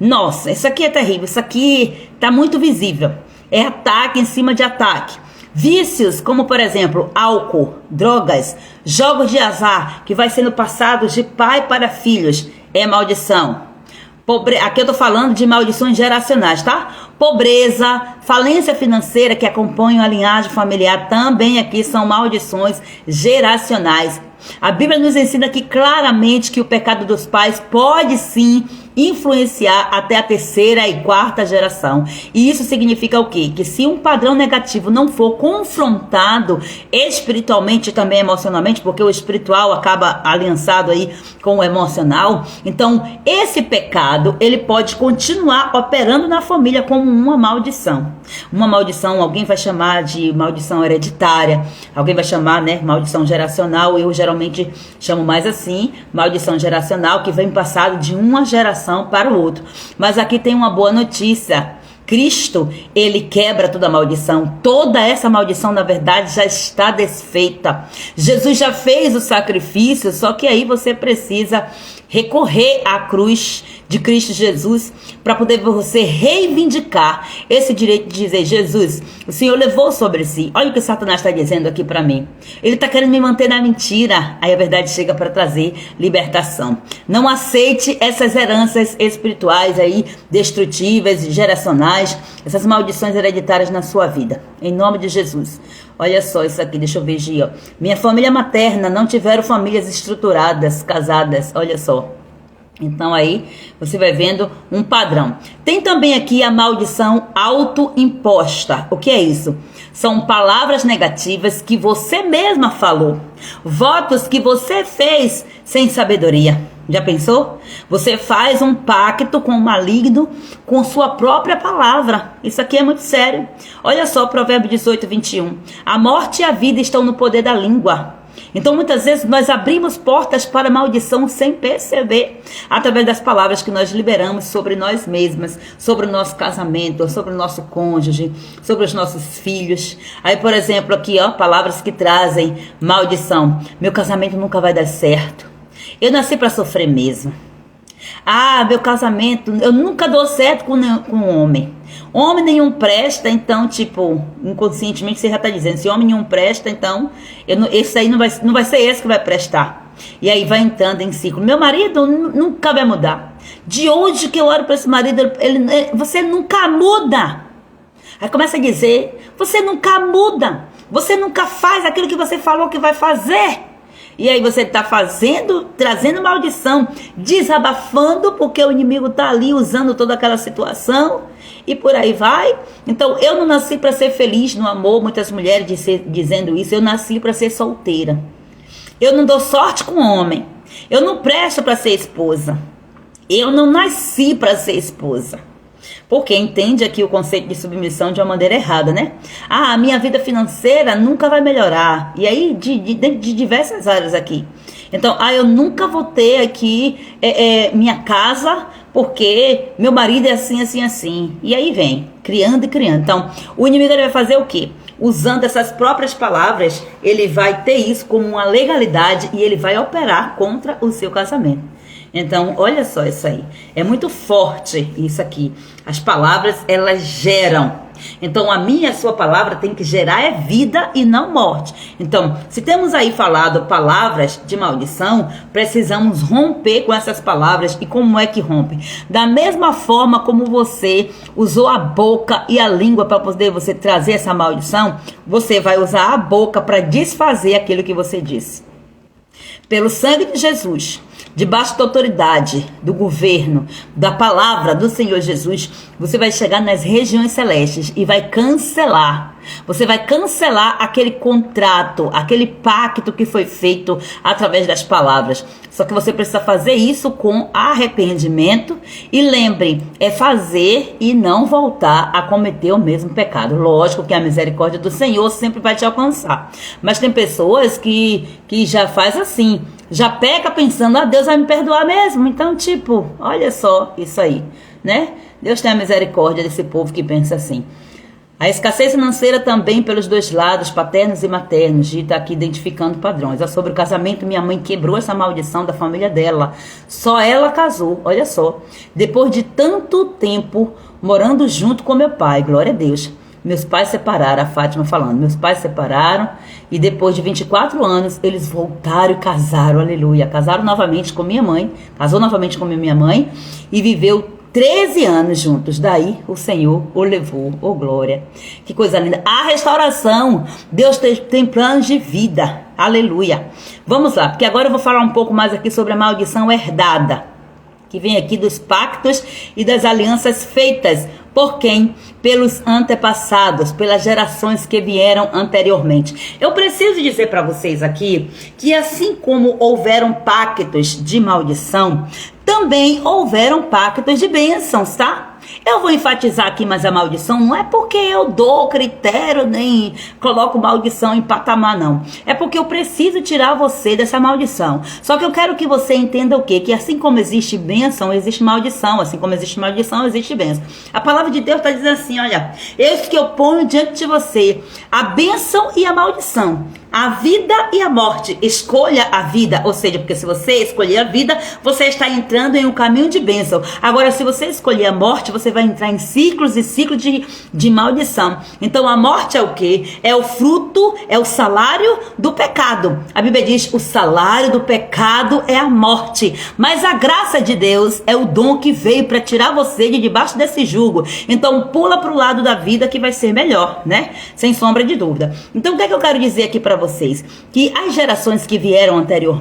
Nossa, isso aqui é terrível, isso aqui tá muito visível. É ataque em cima de ataque. Vícios como, por exemplo, álcool, drogas, jogos de azar, que vai sendo passados de pai para filhos, é maldição. Aqui eu tô falando de maldições geracionais, tá? Pobreza, falência financeira que acompanham a linhagem familiar, também aqui são maldições geracionais. A Bíblia nos ensina aqui claramente que o pecado dos pais pode sim influenciar até a terceira e quarta geração. E isso significa o quê? Que se um padrão negativo não for confrontado espiritualmente e também emocionalmente, porque o espiritual acaba aliançado aí com o emocional, então esse pecado, ele pode continuar operando na família como uma maldição. Uma maldição, alguém vai chamar de maldição hereditária, alguém vai chamar, né, maldição geracional. Eu geralmente chamo mais assim, maldição geracional, que vem passado de uma geração para o outro. Mas aqui tem uma boa notícia. Cristo, ele quebra toda a maldição. Toda essa maldição, na verdade, já está desfeita. Jesus já fez o sacrifício, só que aí você precisa recorrer à cruz de Cristo Jesus para poder você reivindicar esse direito de dizer: Jesus, o Senhor levou sobre si. Olha o que Satanás está dizendo aqui para mim. Ele está querendo me manter na mentira. Aí a verdade chega para trazer libertação. Não aceite essas heranças espirituais aí, destrutivas, geracionais, essas maldições hereditárias na sua vida. Em nome de Jesus. Olha só isso aqui, deixa eu ver, Gia. Minha família materna não tiveram famílias estruturadas, casadas. Olha só. Então aí você vai vendo um padrão. Tem também aqui a maldição autoimposta. O que é isso? São palavras negativas que você mesma falou. Votos que você fez sem sabedoria. Já pensou? Você faz um pacto com o maligno com sua própria palavra. Isso aqui é muito sério. Olha só, Provérbio 18, 21. A morte e a vida estão no poder da língua. Então muitas vezes nós abrimos portas para maldição sem perceber, através das palavras que nós liberamos sobre nós mesmas, sobre o nosso casamento, sobre o nosso cônjuge, sobre os nossos filhos. Aí, por exemplo, aqui, ó, palavras que trazem maldição. Meu casamento nunca vai dar certo. Eu nasci para sofrer mesmo. Ah, meu casamento, eu nunca dou certo com um homem. Homem nenhum presta, então, tipo, inconscientemente você já está dizendo, se homem nenhum presta, então, esse aí não vai ser esse que vai prestar. E aí vai entrando em ciclo. Meu marido nunca vai mudar. De hoje que eu oro para esse marido, você nunca muda. Aí começa a dizer, você nunca muda. Você nunca faz aquilo que você falou que vai fazer. E aí você está fazendo, trazendo maldição, desabafando, porque o inimigo está ali usando toda aquela situação e por aí vai. Então eu não nasci para ser feliz no amor, muitas mulheres dizendo isso. Eu nasci para ser solteira. Eu não dou sorte com homem. Eu não presto para ser esposa. Eu não nasci para ser esposa. Porque entende aqui o conceito de submissão de uma maneira errada, né? Ah, a minha vida financeira nunca vai melhorar. E aí, de diversas áreas aqui. Então, eu nunca vou ter aqui minha casa, porque meu marido é assim, assim, assim. E aí vem, criando e criando. Então, o inimigo vai fazer o quê? Usando essas próprias palavras, ele vai ter isso como uma legalidade e ele vai operar contra o seu casamento. Então, olha só isso aí. É muito forte isso aqui. As palavras, elas geram. Então, a minha e a sua palavra tem que gerar vida e não morte. Então, se temos aí falado palavras de maldição, precisamos romper com essas palavras. E como é que rompe? Da mesma forma como você usou a boca e a língua para poder você trazer essa maldição, você vai usar a boca para desfazer aquilo que você disse. Pelo sangue de Jesus, debaixo da autoridade, do governo, da palavra do Senhor Jesus, você vai chegar nas regiões celestes e vai cancelar. Você vai cancelar aquele contrato, aquele pacto que foi feito através das palavras. Só que você precisa fazer isso com arrependimento. E lembre, é fazer e não voltar a cometer o mesmo pecado. Lógico que a misericórdia do Senhor sempre vai te alcançar. Mas tem pessoas que já faz assim, já peca pensando, Deus vai me perdoar mesmo. Então, tipo, olha só isso aí, né? Deus tem a misericórdia desse povo que pensa assim. A escassez financeira também pelos dois lados, paternos e maternos, de estar aqui identificando padrões. Sobre o casamento, minha mãe quebrou essa maldição da família dela. Só ela casou, olha só. Depois de tanto tempo morando junto com meu pai, glória a Deus. Meus pais separaram, a Fátima falando, meus pais separaram e depois de 24 anos eles voltaram e casaram, aleluia. Casaram novamente com minha mãe, casou novamente com minha mãe e viveu 13 anos juntos. Daí o Senhor o levou, oh glória. Que coisa linda. A restauração, Deus tem planos de vida, aleluia. Vamos lá, porque agora eu vou falar um pouco mais aqui sobre a maldição herdada. que vem aqui dos pactos e das alianças feitas por quem? Pelos antepassados, pelas gerações que vieram anteriormente. Eu preciso dizer para vocês aqui que assim como houveram pactos de maldição, também houveram pactos de bênçãos, tá? Eu vou enfatizar aqui, mas a maldição não é porque eu dou critério, nem coloco maldição em patamar, não. É porque eu preciso tirar você dessa maldição. Só que eu quero que você entenda o quê? Que assim como existe bênção, existe maldição. Assim como existe maldição, existe bênção. A palavra de Deus está dizendo assim, olha, eis que eu ponho diante de você a bênção e a maldição, a vida e a morte. Escolha a vida, ou seja, porque se você escolher a vida, você está entrando em um caminho de bênção. Agora, se você escolher a morte, você vai entrar em ciclos e ciclos de maldição. Então, a morte é o quê? É o fruto, é o salário do pecado. A Bíblia diz, o salário do pecado é a morte. Mas a graça de Deus é o dom que veio para tirar você de debaixo desse jugo. Então, pula para o lado da vida que vai ser melhor, né? Sem sombra de dúvida. Então, o que é que eu quero dizer aqui para vocês? Que as gerações que vieram anterior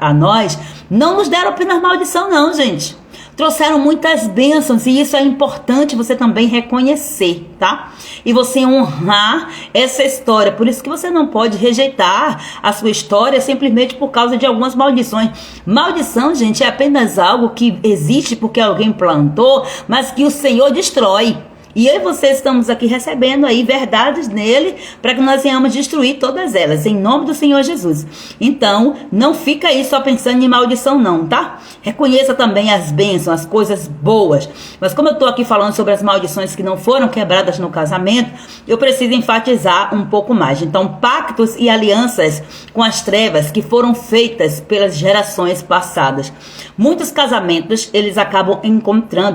a nós, não nos deram apenas maldição, não, gente. Trouxeram muitas bênçãos e isso é importante você também reconhecer, tá? E você honrar essa história. Por isso que você não pode rejeitar a sua história simplesmente por causa de algumas maldições. Maldição, gente, é apenas algo que existe porque alguém plantou, mas que o Senhor destrói. E eu e você estamos aqui recebendo aí verdades nele para que nós venhamos destruir todas elas, em nome do Senhor Jesus. Então, não fica aí só pensando em maldição não, tá? Reconheça também as bênçãos, as coisas boas. Mas como eu estou aqui falando sobre as maldições que não foram quebradas no casamento, eu preciso enfatizar um pouco mais. Então, pactos e alianças com as trevas que foram feitas pelas gerações passadas. Muitos casamentos, eles acabam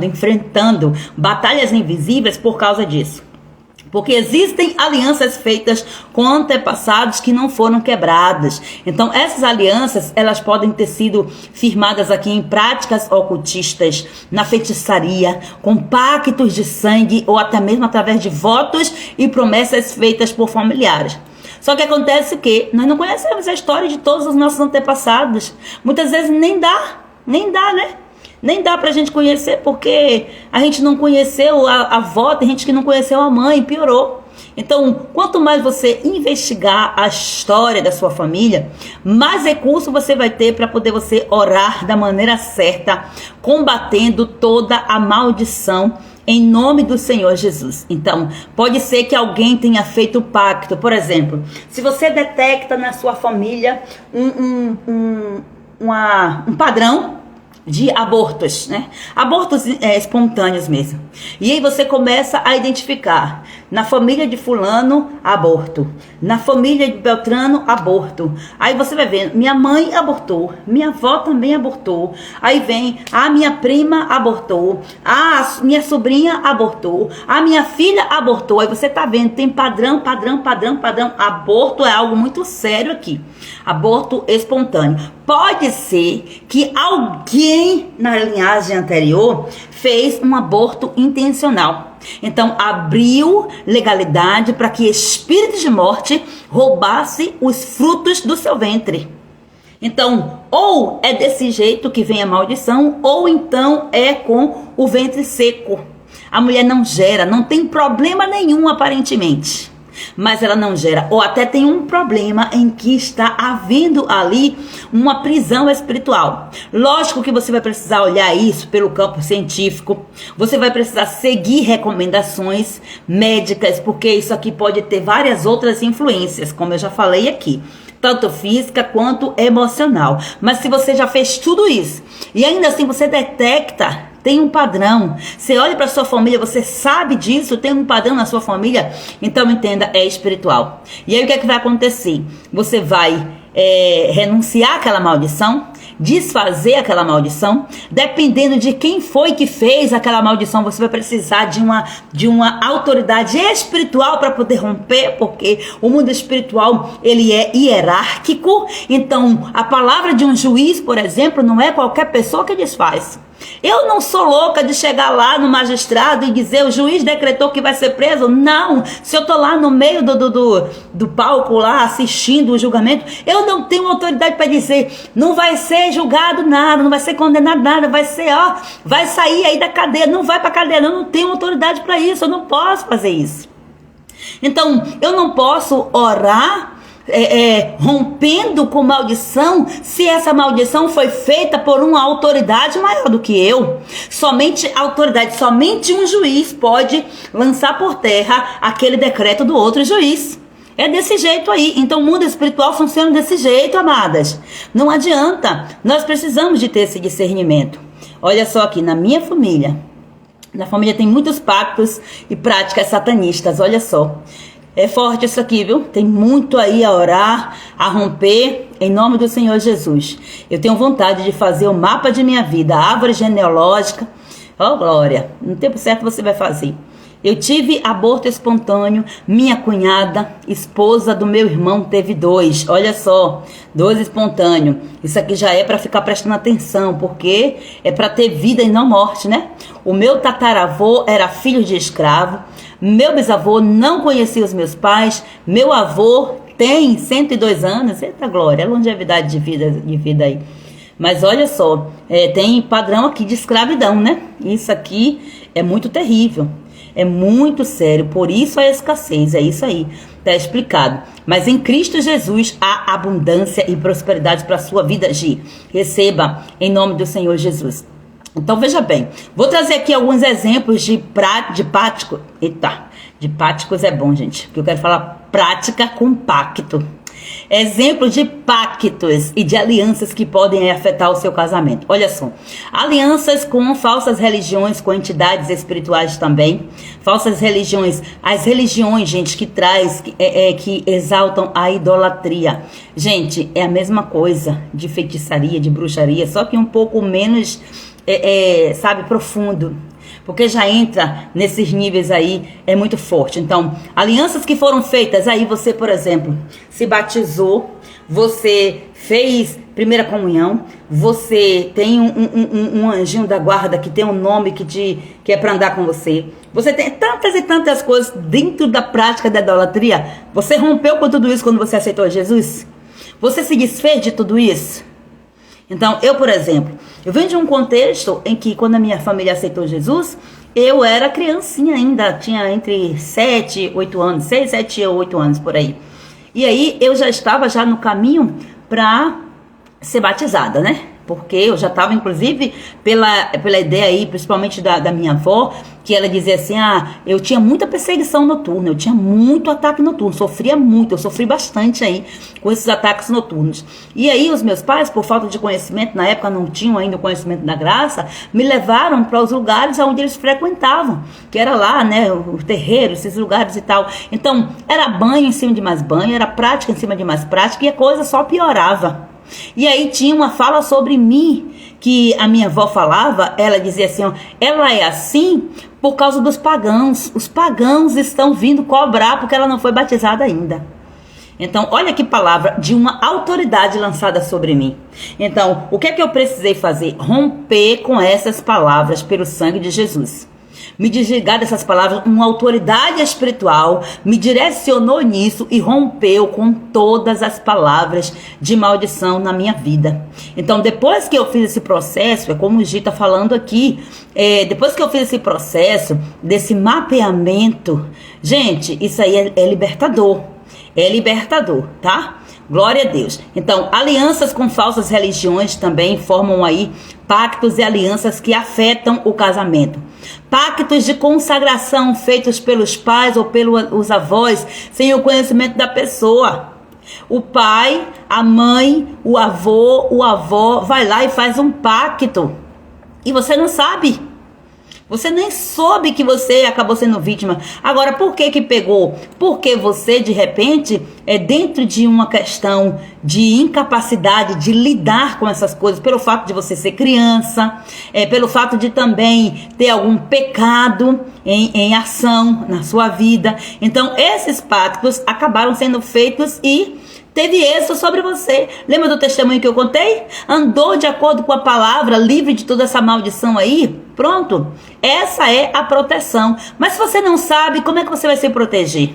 enfrentando batalhas invisíveis por causa disso. Porque existem alianças feitas com antepassados que não foram quebradas. Então, essas alianças, elas podem ter sido firmadas aqui em práticas ocultistas, na feitiçaria, com pactos de sangue ou até mesmo através de votos e promessas feitas por familiares. Só que acontece o quê? Nós não conhecemos a história de todos os nossos antepassados. Muitas vezes nem dá, né? Nem dá pra gente conhecer porque a gente não conheceu a avó, tem gente que não conheceu a mãe, piorou. Então, quanto mais você investigar a história da sua família, mais recurso você vai ter para poder você orar da maneira certa, combatendo toda a maldição em nome do Senhor Jesus. Então, pode ser que alguém tenha feito pacto. Por exemplo, se você detecta na sua família um padrão de abortos, né? Abortos espontâneos mesmo. E aí você começa a identificar. Na família de fulano, aborto. Na família de Beltrano, aborto. Aí você vai ver, minha mãe abortou. Minha avó também abortou. Aí vem, a minha prima abortou. A minha sobrinha abortou. A minha filha abortou. Aí você tá vendo, tem padrão. Aborto é algo muito sério aqui. Aborto espontâneo. Pode ser que alguém na linhagem anterior fez um aborto intencional. Então, abriu legalidade para que espírito de morte roubasse os frutos do seu ventre. Então, ou é desse jeito que vem a maldição, ou então é com o ventre seco. A mulher não gera, não tem problema nenhum aparentemente. Mas ela não gera, ou até tem um problema em que está havendo ali uma prisão espiritual. Lógico que você vai precisar olhar isso pelo campo científico, você vai precisar seguir recomendações médicas, porque isso aqui pode ter várias outras influências, como eu já falei aqui, tanto física quanto emocional. Mas se você já fez tudo isso e ainda assim você detecta, tem um padrão, você olha para sua família, você sabe disso, tem um padrão na sua família, então entenda, é espiritual. E aí o que é que vai acontecer? Você vai renunciar àquela maldição, desfazer aquela maldição, dependendo de quem foi que fez aquela maldição, você vai precisar de uma autoridade espiritual para poder romper, porque o mundo espiritual, ele é hierárquico. Então, a palavra de um juiz, por exemplo, não é qualquer pessoa que desfaz. Eu não sou louca de chegar lá no magistrado e dizer o juiz decretou que vai ser preso. Não, se eu tô lá no meio do palco lá assistindo o julgamento, eu não tenho autoridade para dizer não vai ser julgado nada, não vai ser condenado nada, vai ser, vai sair aí da cadeia, não vai para cadeia, eu não tenho autoridade para isso, eu não posso fazer isso. Então, eu não posso orar rompendo com maldição, se essa maldição foi feita por uma autoridade maior do que eu. Somente autoridade, somente um juiz pode lançar por terra aquele decreto do outro juiz. É desse jeito aí. Então o mundo espiritual funciona desse jeito, amadas. Não adianta, nós precisamos de ter esse discernimento. Olha só aqui, na minha família tem muitos pactos e práticas satanistas, olha só. É forte isso aqui, viu? Tem muito aí a orar, a romper, em nome do Senhor Jesus. Eu tenho vontade de fazer o mapa de minha vida, a árvore genealógica. Glória, no tempo certo você vai fazer. Eu tive aborto espontâneo, minha cunhada, esposa do meu irmão, teve 2. Olha só, 2 espontâneos. Isso aqui já é para ficar prestando atenção, porque é para ter vida e não morte, né? O meu tataravô era filho de escravo. Meu bisavô não conhecia os meus pais. Meu avô tem 102 anos. Eita glória, é longevidade de vida aí. Mas olha só, tem padrão aqui de escravidão, né? Isso aqui é muito terrível. É muito sério, por isso a escassez, é isso aí, tá explicado. Mas em Cristo Jesus há abundância e prosperidade para a sua vida, Gi. Receba em nome do Senhor Jesus. Então veja bem, vou trazer aqui alguns exemplos de prático. Eita, de práticos é bom, gente, porque eu quero falar prática com pacto. Exemplo de pactos e de alianças que podem afetar o seu casamento. Olha só, alianças com falsas religiões, com entidades espirituais também. Falsas religiões, as religiões, gente, que exaltam a idolatria. Gente, é a mesma coisa de feitiçaria, de bruxaria, só que um pouco menos, profundo. Porque já entra nesses níveis aí, é muito forte. Então, alianças que foram feitas, aí você, por exemplo, se batizou, você fez primeira comunhão, você tem um anjinho da guarda que tem um nome que é para andar com você. Você tem tantas e tantas coisas dentro da prática da idolatria. Você rompeu com tudo isso quando você aceitou Jesus? Você se desfez de tudo isso? Então, eu, por exemplo, eu venho de um contexto em que quando a minha família aceitou Jesus, eu era criancinha ainda, tinha entre 7, 8 anos, 6, 7 ou 8 anos por aí. E aí eu já estava no caminho para ser batizada, né? Porque eu já estava, inclusive, pela ideia aí, principalmente da minha avó, que ela dizia assim, eu tinha muita perseguição noturna, eu tinha muito ataque noturno, sofria muito, eu sofri bastante aí com esses ataques noturnos. E aí os meus pais, por falta de conhecimento, na época não tinham ainda o conhecimento da graça, me levaram para os lugares onde eles frequentavam, que era lá, né, o terreiro, esses lugares e tal. Então, era banho em cima de mais banho, era prática em cima de mais prática, e a coisa só piorava. E aí tinha uma fala sobre mim, que a minha avó falava, ela dizia assim, ela é assim por causa dos pagãos. Os pagãos estão vindo cobrar porque ela não foi batizada ainda. Então, olha que palavra de uma autoridade lançada sobre mim. Então, o que é que eu precisei fazer? Romper com essas palavras pelo sangue de Jesus. Me desligar dessas palavras, uma autoridade espiritual me direcionou nisso e rompeu com todas as palavras de maldição na minha vida. Então, depois que eu fiz esse processo, é como o Gi está falando aqui, depois que eu fiz esse processo, desse mapeamento, gente, isso aí é libertador. É libertador, tá? Glória a Deus. Então, alianças com falsas religiões também formam aí pactos e alianças que afetam o casamento. Pactos de consagração feitos pelos pais ou pelos avós sem o conhecimento da pessoa. O pai, a mãe, o avô, a avó vai lá e faz um pacto. E você não sabe. Você nem soube que você acabou sendo vítima. Agora, por que pegou? Porque você, de repente, dentro de uma questão de incapacidade de lidar com essas coisas, pelo fato de você ser criança, pelo fato de também ter algum pecado em ação na sua vida. Então, esses pactos acabaram sendo feitos e teve êxito sobre você. Lembra do testemunho que eu contei? Andou de acordo com a palavra, livre de toda essa maldição aí? Pronto, essa é a proteção. Mas se você não sabe, como é que você vai se proteger?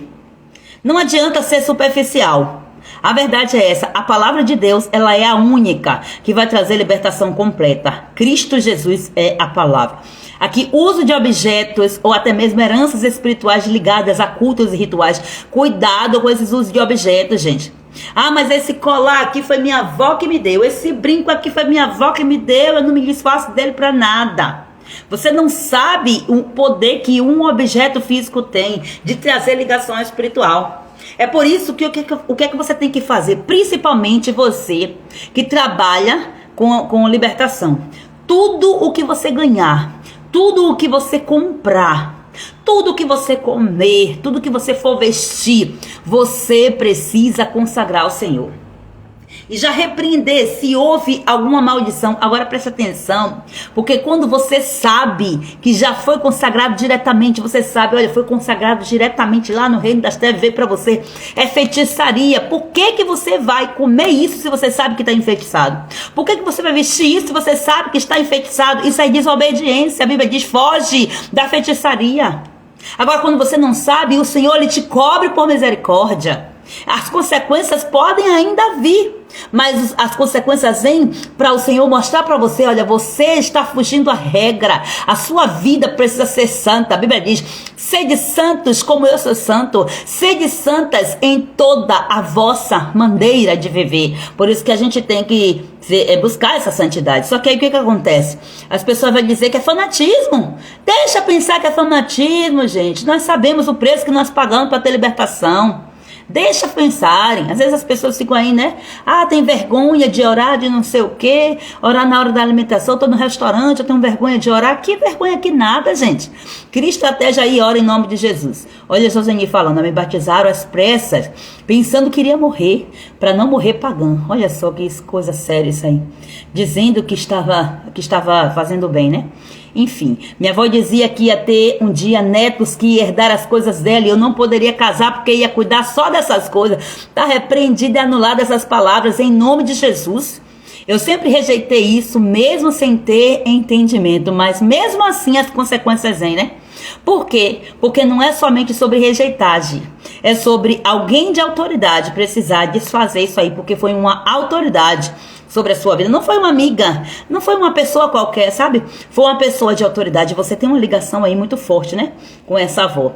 Não adianta ser superficial. A verdade é essa, a palavra de Deus, ela é a única que vai trazer libertação completa. Cristo Jesus é a palavra. Aqui, uso de objetos ou até mesmo heranças espirituais ligadas a cultos e rituais. Cuidado com esses usos de objetos, gente. Ah, mas esse colar aqui foi minha avó que me deu. Esse brinco aqui foi minha avó que me deu. Eu não me desfaço dele para nada. Você não sabe o poder que um objeto físico tem de trazer ligação espiritual. É por isso que o que é que você tem que fazer? Principalmente você que trabalha com libertação. Tudo o que você ganhar, tudo o que você comprar, tudo que você comer, tudo que você for vestir, você precisa consagrar ao Senhor. E já repreender se houve alguma maldição. Agora preste atenção, porque quando você sabe que já foi consagrado diretamente, você sabe, olha, foi consagrado diretamente lá no reino das trevas, veio para você, é feitiçaria. Por que que você vai comer isso se você sabe que está enfeitiçado? Por que que você vai vestir isso se você sabe que está enfeitiçado? Isso é desobediência. A Bíblia diz, foge da feitiçaria. Agora, quando você não sabe, o Senhor ele te cobre por misericórdia. As consequências podem ainda vir, mas as consequências vêm para o Senhor mostrar para você, olha, você está fugindo à regra, a sua vida precisa ser santa. A Bíblia diz, sede santos como eu sou santo, sede santas em toda a vossa maneira de viver. Por isso que a gente tem que buscar essa santidade. Só que aí o que acontece? As pessoas vão dizer que é fanatismo. Deixa pensar que é fanatismo, gente. Nós sabemos o preço que nós pagamos para ter libertação. Deixa pensarem. Às vezes as pessoas ficam aí, né? Ah, tem vergonha de orar de não sei o quê. Orar na hora da alimentação. Eu tô no restaurante, eu tenho vergonha de orar. Que vergonha que nada, gente. Cria estratégia aí, ora em nome de Jesus. Olha a Joseni falando, me batizaram às pressas, pensando que iria morrer, para não morrer pagã. Olha só que coisa séria isso aí. Dizendo que estava fazendo bem, né? Enfim, minha avó dizia que ia ter um dia netos que ia herdar as coisas dela e eu não poderia casar porque ia cuidar só dessas coisas. Está repreendida e anulada essas palavras em nome de Jesus. Eu sempre rejeitei isso, mesmo sem ter entendimento, mas mesmo assim as consequências vêm, né? Por quê? Porque não é somente sobre rejeitar, é sobre alguém de autoridade precisar desfazer isso aí, porque foi uma autoridade sobre a sua vida. Não foi uma amiga, não foi uma pessoa qualquer, sabe? Foi uma pessoa de autoridade. Você tem uma ligação aí muito forte, né? Com essa avó.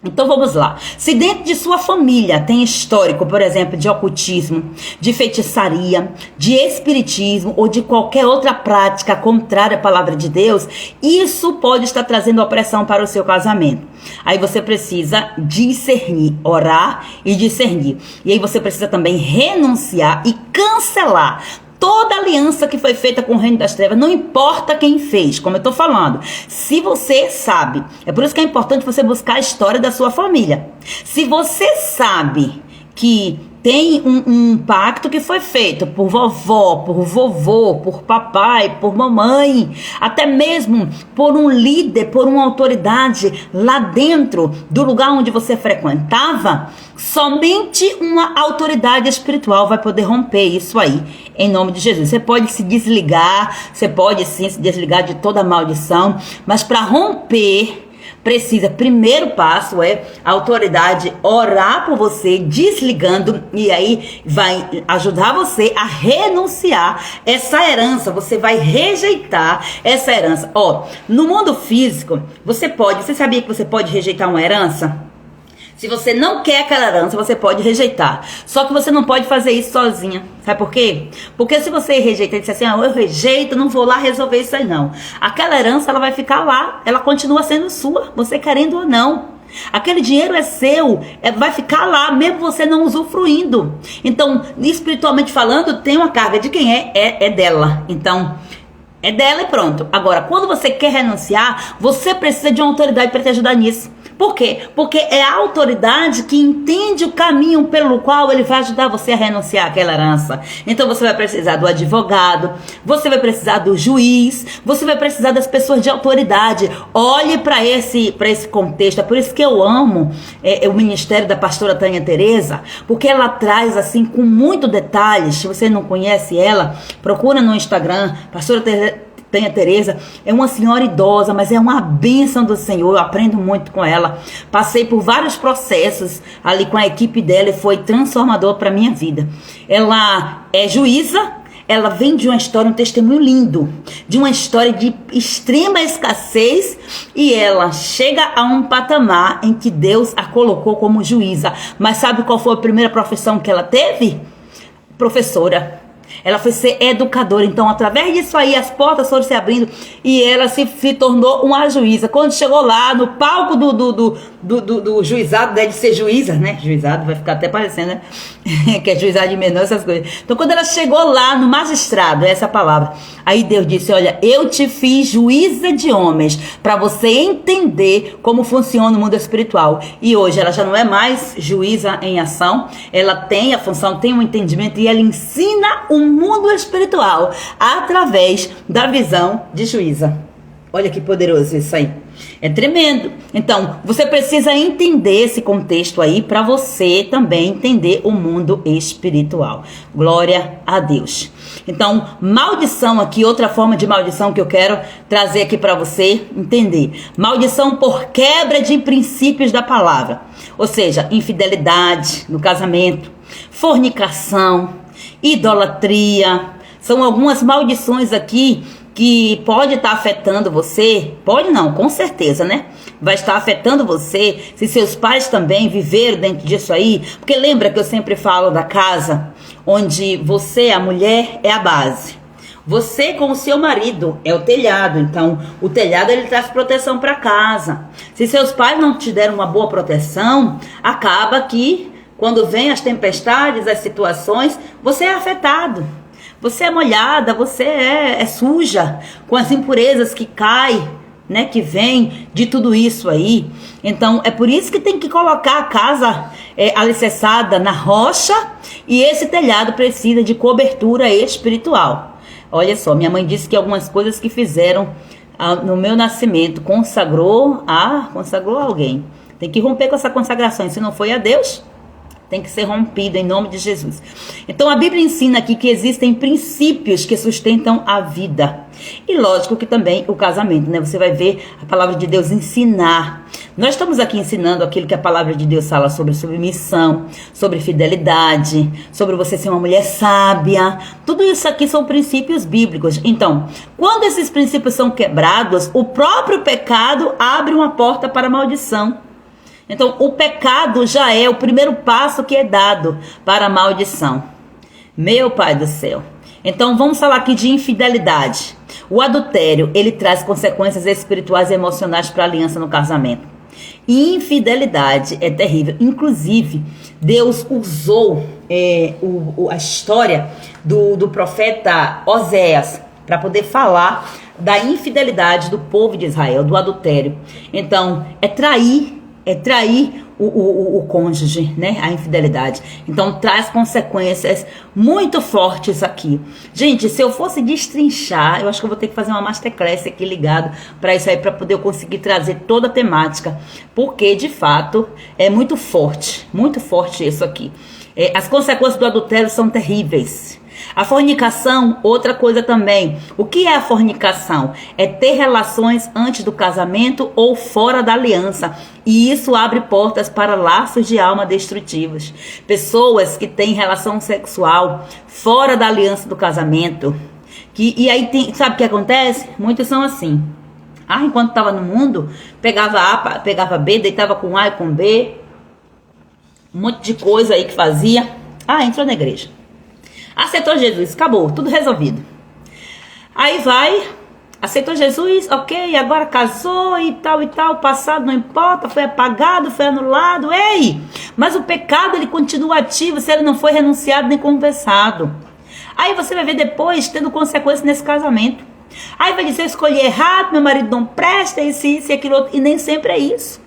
Então vamos lá. Se dentro de sua família tem histórico, por exemplo, de ocultismo, de feitiçaria, de espiritismo ou de qualquer outra prática contrária à palavra de Deus, isso pode estar trazendo opressão para o seu casamento. Aí você precisa discernir, orar e discernir. E aí você precisa também renunciar e cancelar toda aliança que foi feita com o reino das trevas, não importa quem fez, como eu estou falando. Se você sabe, é por isso que é importante você buscar a história da sua família. Se você sabe que tem um pacto que foi feito por vovó, por vovô, por papai, por mamãe, até mesmo por um líder, por uma autoridade lá dentro do lugar onde você frequentava, somente uma autoridade espiritual vai poder romper isso aí, em nome de Jesus. Você pode se desligar, você pode sim se desligar de toda maldição, mas para romper, precisa, primeiro passo é a autoridade orar por você, desligando, e aí vai ajudar você a renunciar essa herança. Você vai rejeitar essa herança. Ó, no mundo físico, você sabia que você pode rejeitar uma herança? Se você não quer aquela herança, você pode rejeitar. Só que você não pode fazer isso sozinha. Sabe por quê? Porque se você rejeitar e disser assim, eu rejeito, não vou lá resolver isso aí não. Aquela herança, ela vai ficar lá. Ela continua sendo sua, você querendo ou não. Aquele dinheiro é seu, vai ficar lá, mesmo você não usufruindo. Então, espiritualmente falando, tem uma carga de quem é dela. Então, é dela e pronto. Agora, quando você quer renunciar, você precisa de uma autoridade para te ajudar nisso. Por quê? Porque é a autoridade que entende o caminho pelo qual ele vai ajudar você a renunciar àquela herança. Então você vai precisar do advogado, você vai precisar do juiz, você vai precisar das pessoas de autoridade. Olhe para esse contexto. É por isso que eu amo o ministério da pastora Tânia Tereza, porque ela traz assim com muito detalhes. Se você não conhece ela, procura no Instagram, pastora Tânia Tereza. É uma senhora idosa, mas é uma bênção do Senhor. Eu aprendo muito com ela. Passei por vários processos ali com a equipe dela e foi transformador para minha vida. Ela é juíza. Ela vem de uma história, um testemunho lindo, de uma história de extrema escassez, e ela chega a um patamar em que Deus a colocou como juíza. Mas sabe qual foi a primeira profissão que ela teve? Professora. Ela foi ser educadora. Então, através disso aí, as portas foram se abrindo e ela se tornou uma juíza. Quando chegou lá no palco do juizado, deve ser juíza, né? Juizado vai ficar até parecendo, né? Que é juizado de menor, essas coisas. Então, quando ela chegou lá no magistrado, essa palavra, aí Deus disse: olha, eu te fiz juíza de homens para você entender como funciona o mundo espiritual. E hoje ela já não é mais juíza em ação, ela tem a função, tem um entendimento e ela ensina o mundo espiritual através da visão de juíza. Olha que poderoso isso aí. É tremendo. Então, você precisa entender esse contexto aí para você também entender o mundo espiritual. Glória a Deus. Então, maldição aqui, outra forma de maldição que eu quero trazer aqui para você entender. Maldição por quebra de princípios da palavra. Ou seja, infidelidade no casamento, fornicação, idolatria. São algumas maldições aqui que pode estar afetando você. Pode não, com certeza, né? Vai estar afetando você se seus pais também viveram dentro disso aí. Porque lembra que eu sempre falo da casa onde você, a mulher, é a base. Você com o seu marido é o telhado. Então, o telhado ele traz proteção para casa. Se seus pais não te deram uma boa proteção, acaba que quando vem as tempestades, as situações, você é afetado. Você é molhada, você é suja com as impurezas que caem, né, que vem de tudo isso aí. Então, é por isso que tem que colocar a casa alicerçada na rocha, e esse telhado precisa de cobertura espiritual. Olha só, minha mãe disse que algumas coisas que fizeram no meu nascimento consagrou alguém. Tem que romper com essa consagração, se não foi a Deus, tem que ser rompido em nome de Jesus. Então a Bíblia ensina aqui que existem princípios que sustentam a vida. E lógico que também o casamento, né? Você vai ver a palavra de Deus ensinar. Nós estamos aqui ensinando aquilo que a palavra de Deus fala sobre submissão, sobre fidelidade, sobre você ser uma mulher sábia. Tudo isso aqui são princípios bíblicos. Então, quando esses princípios são quebrados, o próprio pecado abre uma porta para a maldição. Então, o pecado já é o primeiro passo que é dado para a maldição. Meu Pai do céu. Então, vamos falar aqui de infidelidade. O adultério, ele traz consequências espirituais e emocionais para a aliança no casamento. Infidelidade é terrível. Inclusive, Deus usou a história do profeta Oséias para poder falar da infidelidade do povo de Israel, do adultério. Então, é trair o cônjuge, né? A infidelidade. Então traz consequências muito fortes aqui. Gente, se eu fosse destrinchar, eu acho que eu vou ter que fazer uma masterclass aqui ligado para isso aí, para poder eu conseguir trazer toda a temática, porque de fato é muito forte isso aqui. As consequências do adultério são terríveis. A fornicação, outra coisa também. O que é a fornicação? É ter relações antes do casamento ou fora da aliança. E isso abre portas para laços de alma destrutivos. Pessoas que têm relação sexual fora da aliança do casamento. E aí sabe o que acontece? Muitos são assim. Enquanto estava no mundo, pegava A, pegava B, deitava com A e com B. Um monte de coisa aí que fazia. Entrou na igreja. Aceitou Jesus, acabou, tudo resolvido. Aí vai, aceitou Jesus, ok, agora casou e tal, passado não importa, foi apagado, foi anulado, mas o pecado ele continua ativo se ele não foi renunciado nem confessado. Aí você vai ver depois tendo consequências nesse casamento. Aí vai dizer, eu escolhi errado, meu marido não presta, isso e aquilo outro, e nem sempre é isso.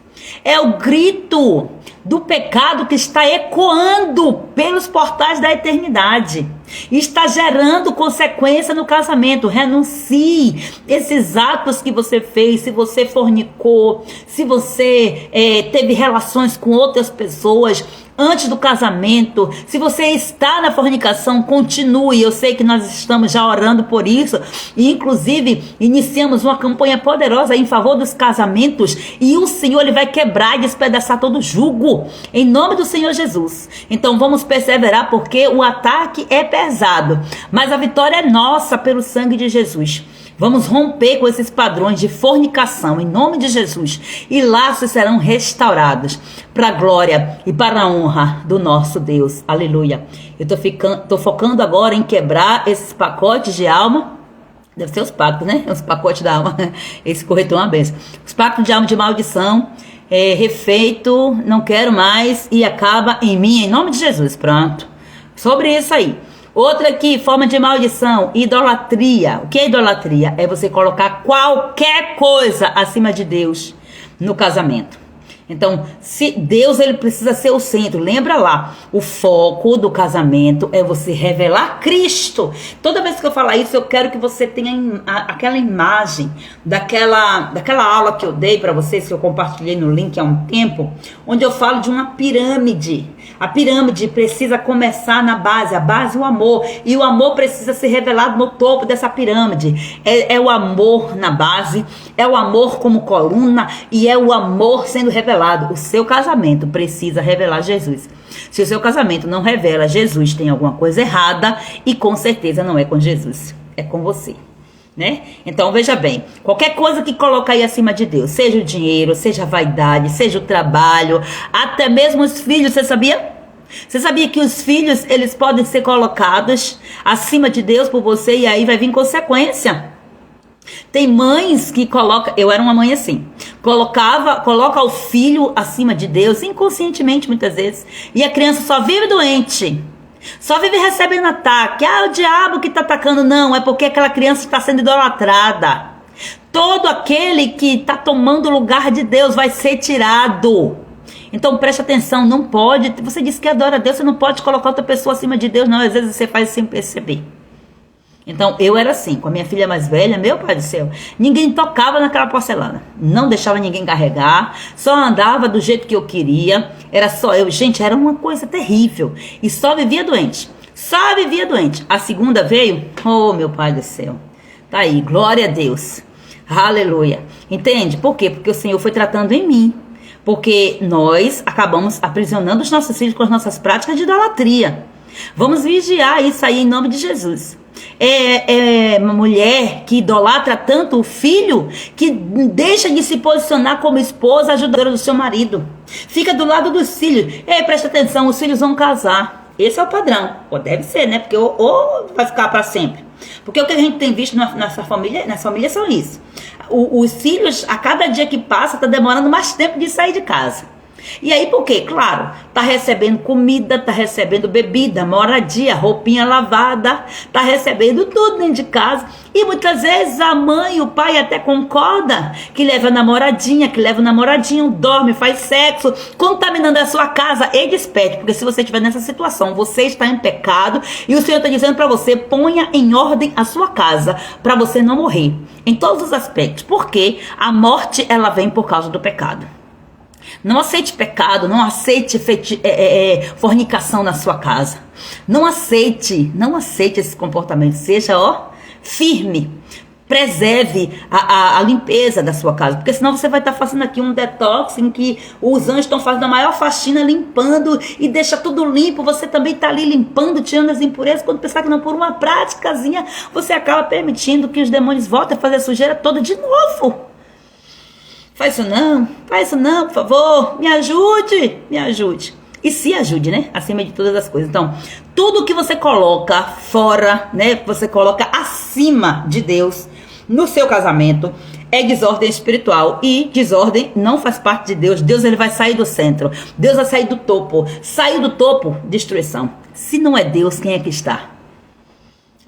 É o grito do pecado que está ecoando pelos portais da eternidade. E está gerando consequência no casamento. Renuncie esses atos que você fez. Se você fornicou, se você teve relações com outras pessoas antes do casamento, se você está na fornicação, continue. Eu sei que nós estamos já orando por isso, e inclusive iniciamos uma campanha poderosa em favor dos casamentos, e o Senhor, ele vai quebrar e despedaçar todo jugo, em nome do Senhor Jesus. Então vamos perseverar, porque o ataque é pesado, mas a vitória é nossa pelo sangue de Jesus. Vamos romper com esses padrões de fornicação, em nome de Jesus. E laços serão restaurados para a glória e para a honra do nosso Deus. Aleluia. Eu tô focando agora em quebrar esses pacotes de alma. Deve ser os pactos, né? Os pacotes da alma. Esse corretor é uma benção. Os pactos de alma de maldição. Refeito, não quero mais e acaba em mim, em nome de Jesus. Pronto. Sobre isso aí. Outra aqui, forma de maldição, idolatria. O que é idolatria? É você colocar qualquer coisa acima de Deus no casamento. Então, se Deus, ele precisa ser o centro, lembra lá, o foco do casamento é você revelar Cristo. Toda vez que eu falar isso, eu quero que você tenha aquela imagem daquela aula que eu dei para vocês, que eu compartilhei no link há um tempo, onde eu falo de uma pirâmide. A pirâmide precisa começar na base, a base é o amor, e o amor precisa ser revelado no topo dessa pirâmide. É o amor na base, é o amor como coluna, e é o amor sendo revelado. O seu casamento precisa revelar Jesus. Se o seu casamento não revela Jesus, tem alguma coisa errada, e com certeza não é com Jesus, é com você, né? Então veja bem, qualquer coisa que coloca aí acima de Deus, seja o dinheiro, seja a vaidade, seja o trabalho, até mesmo os filhos, você sabia? Você sabia que os filhos, eles podem ser colocados acima de Deus por você, e aí vai vir consequência. Tem mães que colocam, eu era uma mãe assim, coloca o filho acima de Deus, inconscientemente muitas vezes, e a criança só vive doente, só vive recebendo ataque. O diabo que está atacando. Não, é porque aquela criança está sendo idolatrada. Todo aquele que está tomando o lugar de Deus vai ser tirado. Então preste atenção, não pode, você disse que adora a Deus, você não pode colocar outra pessoa acima de Deus, não, às vezes você faz sem perceber. Então eu era assim, com a minha filha mais velha, meu pai do céu, ninguém tocava naquela porcelana, não deixava ninguém carregar, só andava do jeito que eu queria, era só eu, gente, era uma coisa terrível, e só vivia doente, A segunda veio, oh meu pai do céu, tá aí, glória a Deus, aleluia, entende? Por quê? Porque o Senhor foi tratando em mim, porque nós acabamos aprisionando os nossos filhos com as nossas práticas de idolatria. Vamos vigiar isso aí em nome de Jesus. É uma mulher que idolatra tanto o filho que deixa de se posicionar como esposa ajudadora do seu marido. Fica do lado dos filhos. Presta atenção, os filhos vão casar. Esse é o padrão. Ou deve ser, né? Porque ou vai ficar para sempre. Porque o que a gente tem visto nessa família são isso. Os filhos, a cada dia que passa, tá demorando mais tempo de sair de casa. E aí por quê? Claro, tá recebendo comida, tá recebendo bebida, moradia, roupinha lavada, tá recebendo tudo dentro de casa. E muitas vezes a mãe e o pai até concorda que leva a namoradinha, que leva o namoradinho, dorme, faz sexo, contaminando a sua casa. E desperte, porque se você estiver nessa situação, você está em pecado e o Senhor está dizendo para você, ponha em ordem a sua casa para você não morrer, em todos os aspectos, porque a morte ela vem por causa do pecado. Não aceite pecado, não aceite fornicação na sua casa. Não aceite esse comportamento. Seja firme. Preserve a limpeza da sua casa. Porque senão você vai estar fazendo aqui um detox em que os anjos estão fazendo a maior faxina, limpando e deixa tudo limpo. Você também está ali limpando, tirando as impurezas. Quando pensar que não, por uma práticazinha, você acaba permitindo que os demônios voltem a fazer a sujeira toda de novo. Faz isso não, por favor, me ajude. E se ajude, né? Acima de todas as coisas. Então, tudo que você coloca fora, né? Você coloca acima de Deus no seu casamento é desordem espiritual. E desordem não faz parte de Deus. Deus ele vai sair do centro. Deus vai sair do topo. Saiu do topo, destruição. Se não é Deus, quem é que está?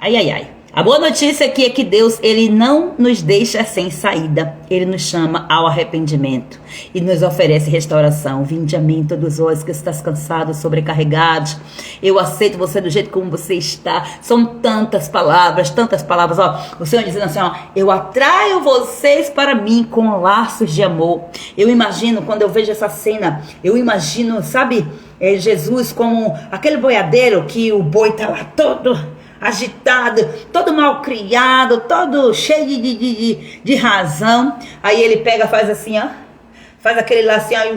Ai. A boa notícia aqui é que Deus, ele não nos deixa sem saída. Ele nos chama ao arrependimento e nos oferece restauração. Vinde a mim todos vós que estás cansados, sobrecarregados. Eu aceito você do jeito como você está. São tantas palavras, ó. O Senhor dizendo assim, ó, eu atraio vocês para mim com laços de amor. Eu imagino, quando eu vejo essa cena, eu imagino, sabe, Jesus como aquele boiadeiro que o boi tá lá todo agitado, todo mal criado, todo cheio de razão. Aí ele pega, faz assim, ó, faz aquele lacinho, aí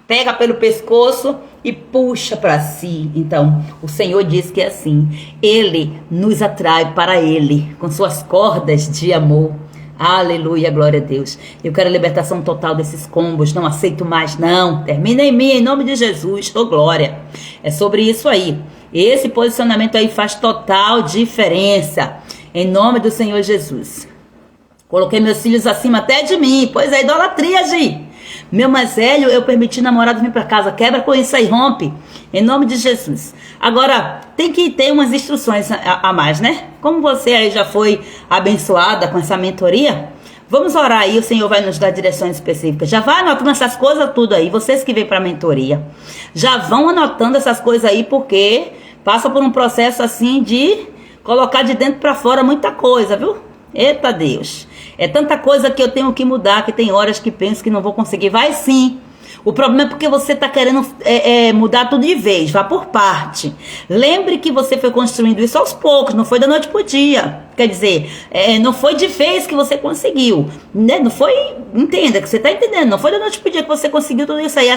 pega pelo pescoço e puxa para si. Então, o Senhor diz que é assim, ele nos atrai para ele com suas cordas de amor. Aleluia, glória a Deus. Eu quero a libertação total desses combos. Não aceito mais, não. Termina em mim, em nome de Jesus. Oh, glória. É sobre isso aí. Esse posicionamento aí faz total diferença. Em nome do Senhor Jesus. Coloquei meus filhos acima até de mim. Pois é, idolatria, Gi. Meu mais velho, eu permiti namorado vir para casa. Quebra com isso aí, rompe. Em nome de Jesus. Agora, tem que ter umas instruções a mais, né? Como você aí já foi abençoada com essa mentoria, vamos orar aí, o Senhor vai nos dar direções específicas. Já vai anotando essas coisas tudo aí. Vocês que vêm para a mentoria, já vão anotando essas coisas aí, porque passa por um processo assim de colocar de dentro para fora muita coisa, viu? Eita Deus. É tanta coisa que eu tenho que mudar, que tem horas que penso que não vou conseguir. Vai sim. O problema é porque você está querendo mudar tudo de vez, vá por parte. Lembre que você foi construindo isso aos poucos, não foi da noite para o dia. Quer dizer, não foi de vez que você conseguiu, né? Não foi, entenda, que você está entendendo, não foi da noite para o dia que você conseguiu tudo isso aí,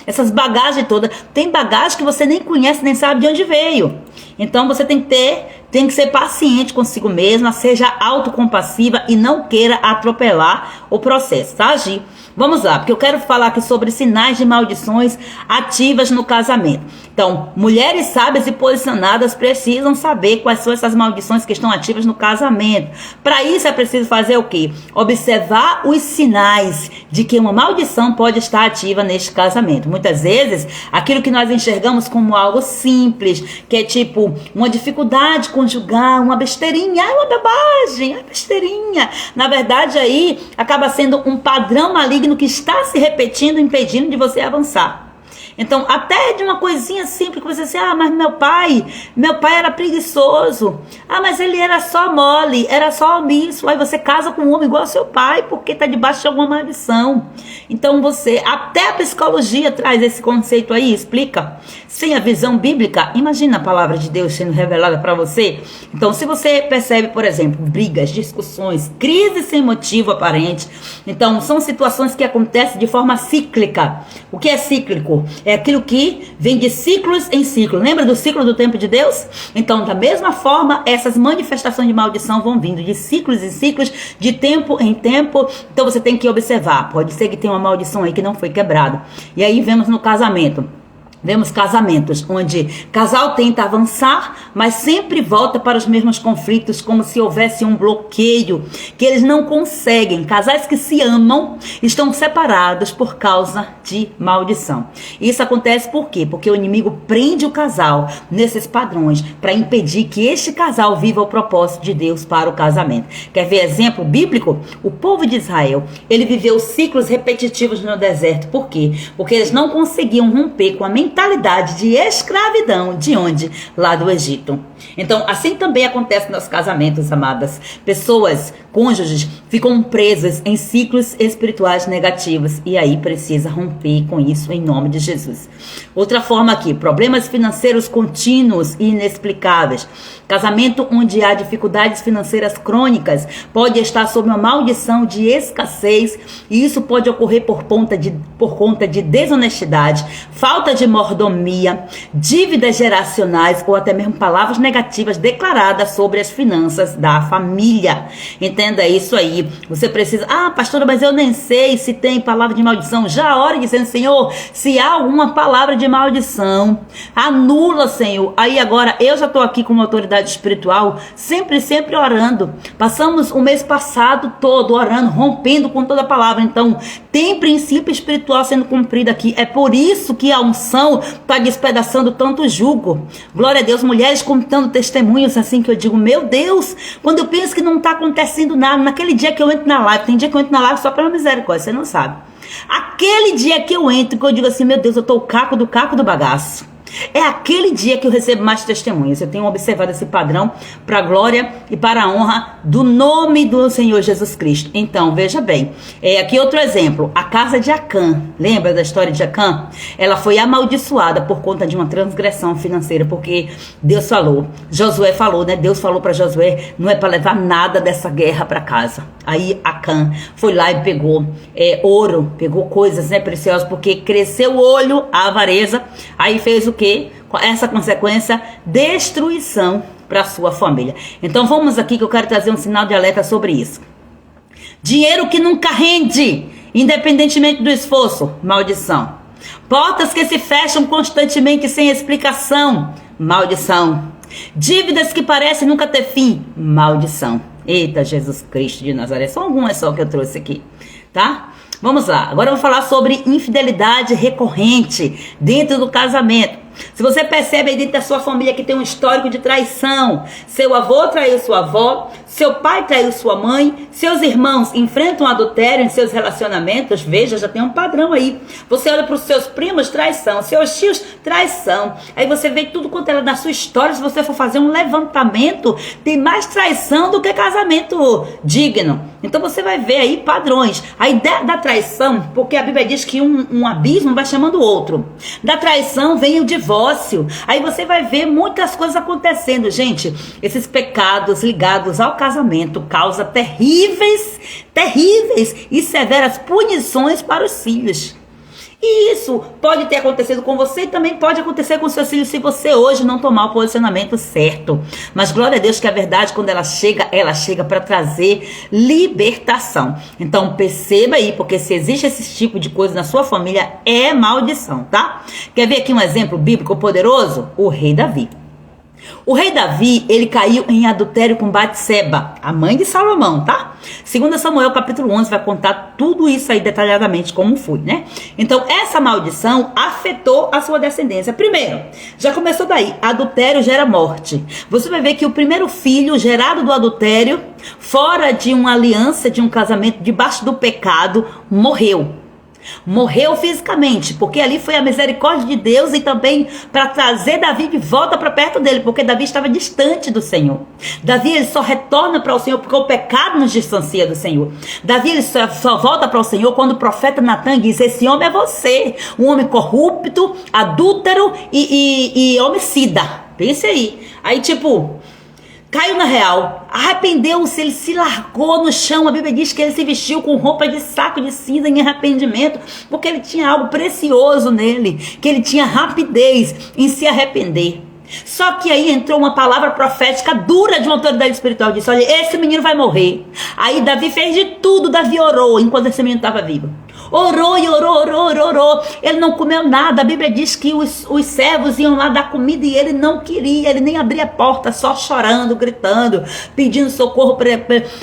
essas bagagens todas. Tem bagagem que você nem conhece, nem sabe de onde veio. Então você tem que ser paciente consigo mesma, seja autocompassiva e não queira atropelar o processo, tá, Gi? Vamos lá, porque eu quero falar aqui sobre sinais de maldições ativas no casamento. Então, mulheres sábias e posicionadas precisam saber quais são essas maldições que estão ativas no casamento. Para isso é preciso fazer o quê? Observar os sinais de que uma maldição pode estar ativa neste casamento. Muitas vezes, aquilo que nós enxergamos como algo simples, que é tipo uma dificuldade conjugal, uma besteirinha, uma bobagem, uma besteirinha. Na verdade, aí acaba sendo um padrão maligno que está se repetindo, impedindo de você avançar. Então, até de uma coisinha simples que você diz, mas meu pai era preguiçoso. Mas ele era só mole, era só omisso. Aí você casa com um homem igual ao seu pai, porque está debaixo de alguma maldição. Então até a psicologia traz esse conceito aí, explica. Sem a visão bíblica, imagina a palavra de Deus sendo revelada para você. Então, se você percebe, por exemplo, brigas, discussões, crises sem motivo aparente, então são situações que acontecem de forma cíclica. O que é cíclico? É aquilo que vem de ciclos em ciclo. Lembra do ciclo do tempo de Deus? Então, da mesma forma, essas manifestações de maldição vão vindo de ciclos em ciclos, de tempo em tempo. Então, você tem que observar. Pode ser que tenha uma maldição aí que não foi quebrada. E aí, vemos no casamento. Vemos casamentos onde casal tenta avançar, mas sempre volta para os mesmos conflitos, como se houvesse um bloqueio, que eles não conseguem. Casais que se amam estão separados por causa de maldição. Isso acontece por quê? Porque o inimigo prende o casal nesses padrões para impedir que este casal viva o propósito de Deus para o casamento. Quer ver exemplo bíblico? O povo de Israel, ele viveu ciclos repetitivos no deserto. Por quê? Porque eles não conseguiam romper com a mentalidade de escravidão. De onde? Lá do Egito. Então, assim também acontece nos casamentos, amadas. Pessoas, cônjuges, ficam presas em ciclos espirituais negativos. E aí precisa romper com isso em nome de Jesus. Outra forma aqui, problemas financeiros contínuos e inexplicáveis. Casamento onde há dificuldades financeiras crônicas pode estar sob uma maldição de escassez. E isso pode ocorrer por conta de desonestidade, falta de mordomia, dívidas geracionais ou até mesmo palavras negativas declaradas sobre as finanças da família. Entenda isso aí. Você precisa, pastora, mas eu nem sei se tem palavra de maldição. Já ore dizendo, Senhor, se há alguma palavra de maldição, anula, Senhor. Aí agora eu já estou aqui como autoridade espiritual, sempre orando. Passamos o mês passado todo orando, rompendo com toda a palavra. Então, tem princípio espiritual sendo cumprido aqui. É por isso que a unção está despedaçando tanto jugo. Glória a Deus, mulheres com tanto escutando testemunhos assim que eu digo, meu Deus, quando eu penso que não está acontecendo nada, naquele dia que eu entro na live, tem dia que eu entro na live só pela misericórdia, você não sabe. Aquele dia que eu entro, que eu digo assim, meu Deus, eu tô o caco do bagaço. É aquele dia que eu recebo mais testemunhas. Eu tenho observado esse padrão para a glória e para a honra do nome do Senhor Jesus Cristo. Então, veja bem, aqui outro exemplo, a casa de Acã. Lembra da história de Acã? Ela foi amaldiçoada por conta de uma transgressão financeira, porque Deus falou, Josué falou, né? Deus falou para Josué, não é para levar nada dessa guerra para casa. Aí Acã foi lá e pegou ouro, pegou coisas, né, preciosas, porque cresceu o olho, a avareza, aí fez o quê? Essa consequência, destruição para sua família. Então vamos aqui que eu quero trazer um sinal de alerta sobre isso. Dinheiro que nunca rende, independentemente do esforço, maldição. Portas que se fecham constantemente sem explicação, maldição. Dívidas que parecem nunca ter fim, maldição. Eita, Jesus Cristo de Nazaré. São algumas só que eu trouxe aqui, tá? Vamos lá. Agora eu vou falar sobre infidelidade recorrente dentro do casamento. Se você percebe aí dentro da sua família que tem um histórico de traição, seu avô traiu sua avó, seu pai traiu sua mãe, seus irmãos enfrentam adultério em seus relacionamentos, veja, já tem um padrão aí. Você olha para os seus primos, traição, seus tios, traição. Aí você vê tudo quanto é na sua história, se você for fazer um levantamento, tem mais traição do que casamento digno. Então você vai ver aí padrões. A ideia da traição, porque a Bíblia diz que um abismo vai chamando o outro. Da traição vem o divórcio. Aí você vai ver muitas coisas acontecendo. Gente, esses pecados ligados ao casamento causam terríveis e severas punições para os filhos. E isso pode ter acontecido com você e também pode acontecer com seus filhos se você hoje não tomar o posicionamento certo. Mas glória a Deus que a verdade, quando ela chega para trazer libertação. Então perceba aí, porque se existe esse tipo de coisa na sua família, é maldição, tá? Quer ver aqui um exemplo bíblico poderoso? O rei Davi. O rei Davi, ele caiu em adultério com Batseba, a mãe de Salomão, tá? 2 Samuel capítulo 11 vai contar tudo isso aí detalhadamente como foi, né? Então essa maldição afetou a sua descendência. Primeiro, já começou daí, adultério gera morte. Você vai ver que o primeiro filho gerado do adultério, fora de uma aliança, de um casamento, debaixo do pecado, morreu. Morreu fisicamente, porque ali foi a misericórdia de Deus e também para trazer Davi de volta para perto dele, porque Davi estava distante do Senhor. Davi ele só retorna para o Senhor porque o pecado nos distancia do Senhor. Davi ele só volta para o Senhor quando o profeta Natan diz: esse homem é você, um homem corrupto, adúltero e homicida. Pense aí. Aí tipo, caiu na real, arrependeu-se, ele se largou no chão. A Bíblia diz que ele se vestiu com roupa de saco de cinza em arrependimento, porque ele tinha algo precioso nele, que ele tinha rapidez em se arrepender. Só que aí entrou uma palavra profética dura de uma autoridade espiritual, disse: olha, esse menino vai morrer. Aí Davi fez de tudo, Davi orou enquanto esse menino estava vivo. Orou e orou. Ele não comeu nada. A Bíblia diz que os servos iam lá dar comida e ele não queria. Ele nem abria a porta, só chorando, gritando, pedindo socorro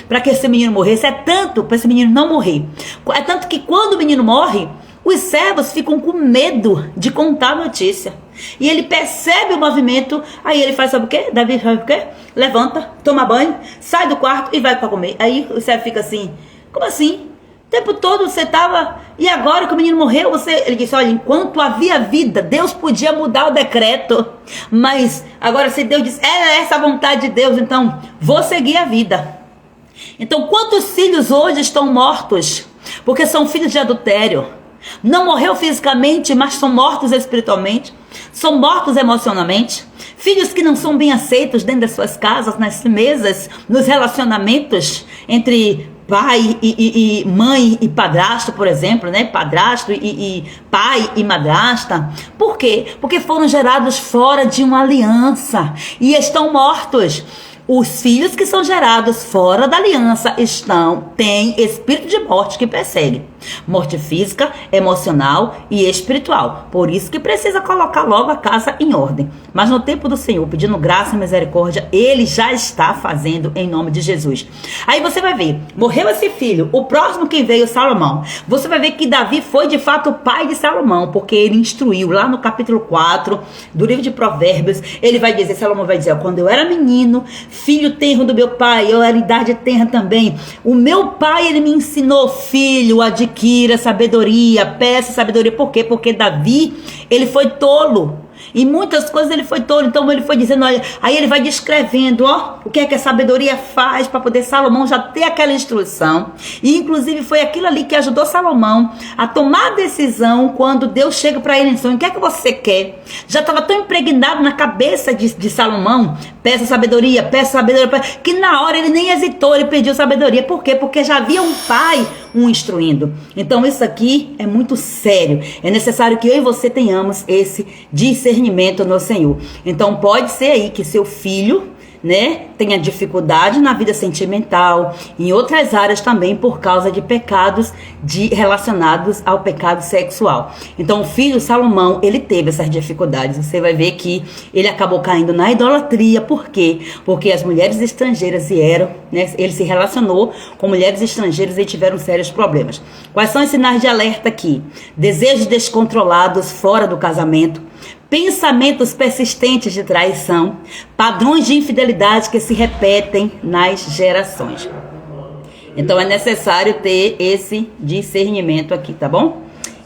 para que esse menino morresse. É tanto para esse menino não morrer. É tanto que quando o menino morre, os servos ficam com medo de contar a notícia. E ele percebe o movimento. Aí ele faz, sabe o quê? Davi faz o quê? Levanta, toma banho, sai do quarto e vai para comer. Aí o servo fica assim: como assim? O tempo todo você estava, e agora que o menino morreu, ele disse: olha, enquanto havia vida, Deus podia mudar o decreto, mas agora se Deus diz, é essa a vontade de Deus, então vou seguir a vida. Então quantos filhos hoje estão mortos, porque são filhos de adultério? Não morreu fisicamente, mas são mortos espiritualmente, são mortos emocionalmente. Filhos que não são bem aceitos dentro das suas casas, nas mesas, nos relacionamentos entre pai e mãe e padrasto, por exemplo, né? Padrasto e pai e madrasta. Por quê? Porque foram gerados fora de uma aliança e estão mortos. Os filhos que são gerados fora da aliança têm espírito de morte que persegue. Morte física, emocional e espiritual. Por isso que precisa colocar logo a casa em ordem. Mas no tempo do Senhor, pedindo graça e misericórdia, Ele já está fazendo em nome de Jesus. Aí você vai ver, morreu esse filho, o próximo que veio, Salomão. Você vai ver que Davi foi de fato o pai de Salomão, porque ele instruiu lá no capítulo 4 do livro de Provérbios. Ele vai dizer, Salomão vai dizer, quando eu era menino, filho tenro do meu pai, eu era idade tenra também, o meu pai, ele me ensinou, filho, adquira sabedoria, peça sabedoria. Por quê? Porque Davi, ele foi tolo. Em muitas coisas ele foi tolo, então ele foi dizendo, olha, aí ele vai descrevendo, ó, o que é que a sabedoria faz para poder Salomão já ter aquela instrução. E inclusive foi aquilo ali que ajudou Salomão a tomar a decisão quando Deus chega para ele e diz, o que é que você quer? Já estava tão impregnado na cabeça de Salomão, peça sabedoria, que na hora ele nem hesitou, ele pediu sabedoria. Por quê? Porque já havia um pai o instruindo. Então isso aqui é muito sério. É necessário que eu e você tenhamos esse discernimento no Senhor. Então pode ser aí que seu filho, né, tenha dificuldade na vida sentimental, em outras áreas também por causa de pecados relacionados ao pecado sexual. Então o filho Salomão, ele teve essas dificuldades. Você vai ver que ele acabou caindo na idolatria. Por quê? Porque as mulheres estrangeiras vieram, né, ele se relacionou com mulheres estrangeiras e tiveram sérios problemas. Quais são os sinais de alerta aqui? Desejos descontrolados fora do casamento, pensamentos persistentes de traição, padrões de infidelidade que se repetem nas gerações. Então é necessário ter esse discernimento aqui, tá bom?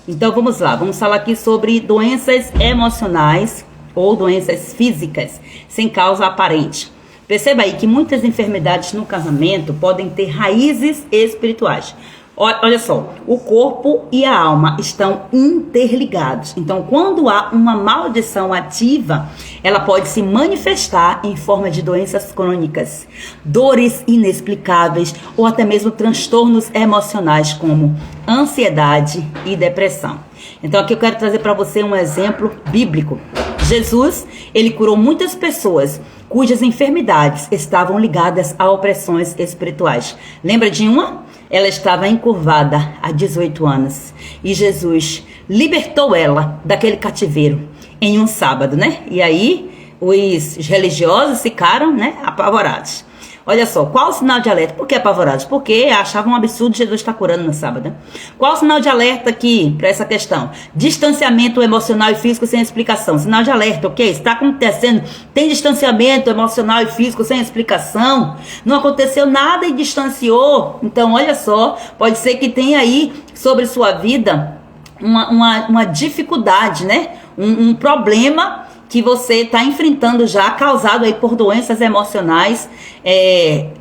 Então vamos lá, vamos falar aqui sobre doenças emocionais ou doenças físicas sem causa aparente. Perceba aí que muitas enfermidades no casamento podem ter raízes espirituais. Olha só, o corpo e a alma estão interligados. Então, quando há uma maldição ativa, ela pode se manifestar em forma de doenças crônicas, dores inexplicáveis ou até mesmo transtornos emocionais como ansiedade e depressão. Então, aqui eu quero trazer para você um exemplo bíblico. Jesus, ele curou muitas pessoas cujas enfermidades estavam ligadas a opressões espirituais. Lembra de uma? Ela estava encurvada há 18 anos e Jesus libertou ela daquele cativeiro em um sábado, né? E aí os religiosos ficaram, né, apavorados. Olha só, qual o sinal de alerta? Por que apavorados? Porque achavam um absurdo Jesus estar curando no sábado, né? Qual o sinal de alerta aqui para essa questão? Distanciamento emocional e físico sem explicação. Sinal de alerta, o que está acontecendo? Tem distanciamento emocional e físico sem explicação? Não aconteceu nada e distanciou. Então, olha só, pode ser que tenha aí sobre sua vida uma dificuldade, né? Um problema que você está enfrentando já, causado aí por doenças emocionais,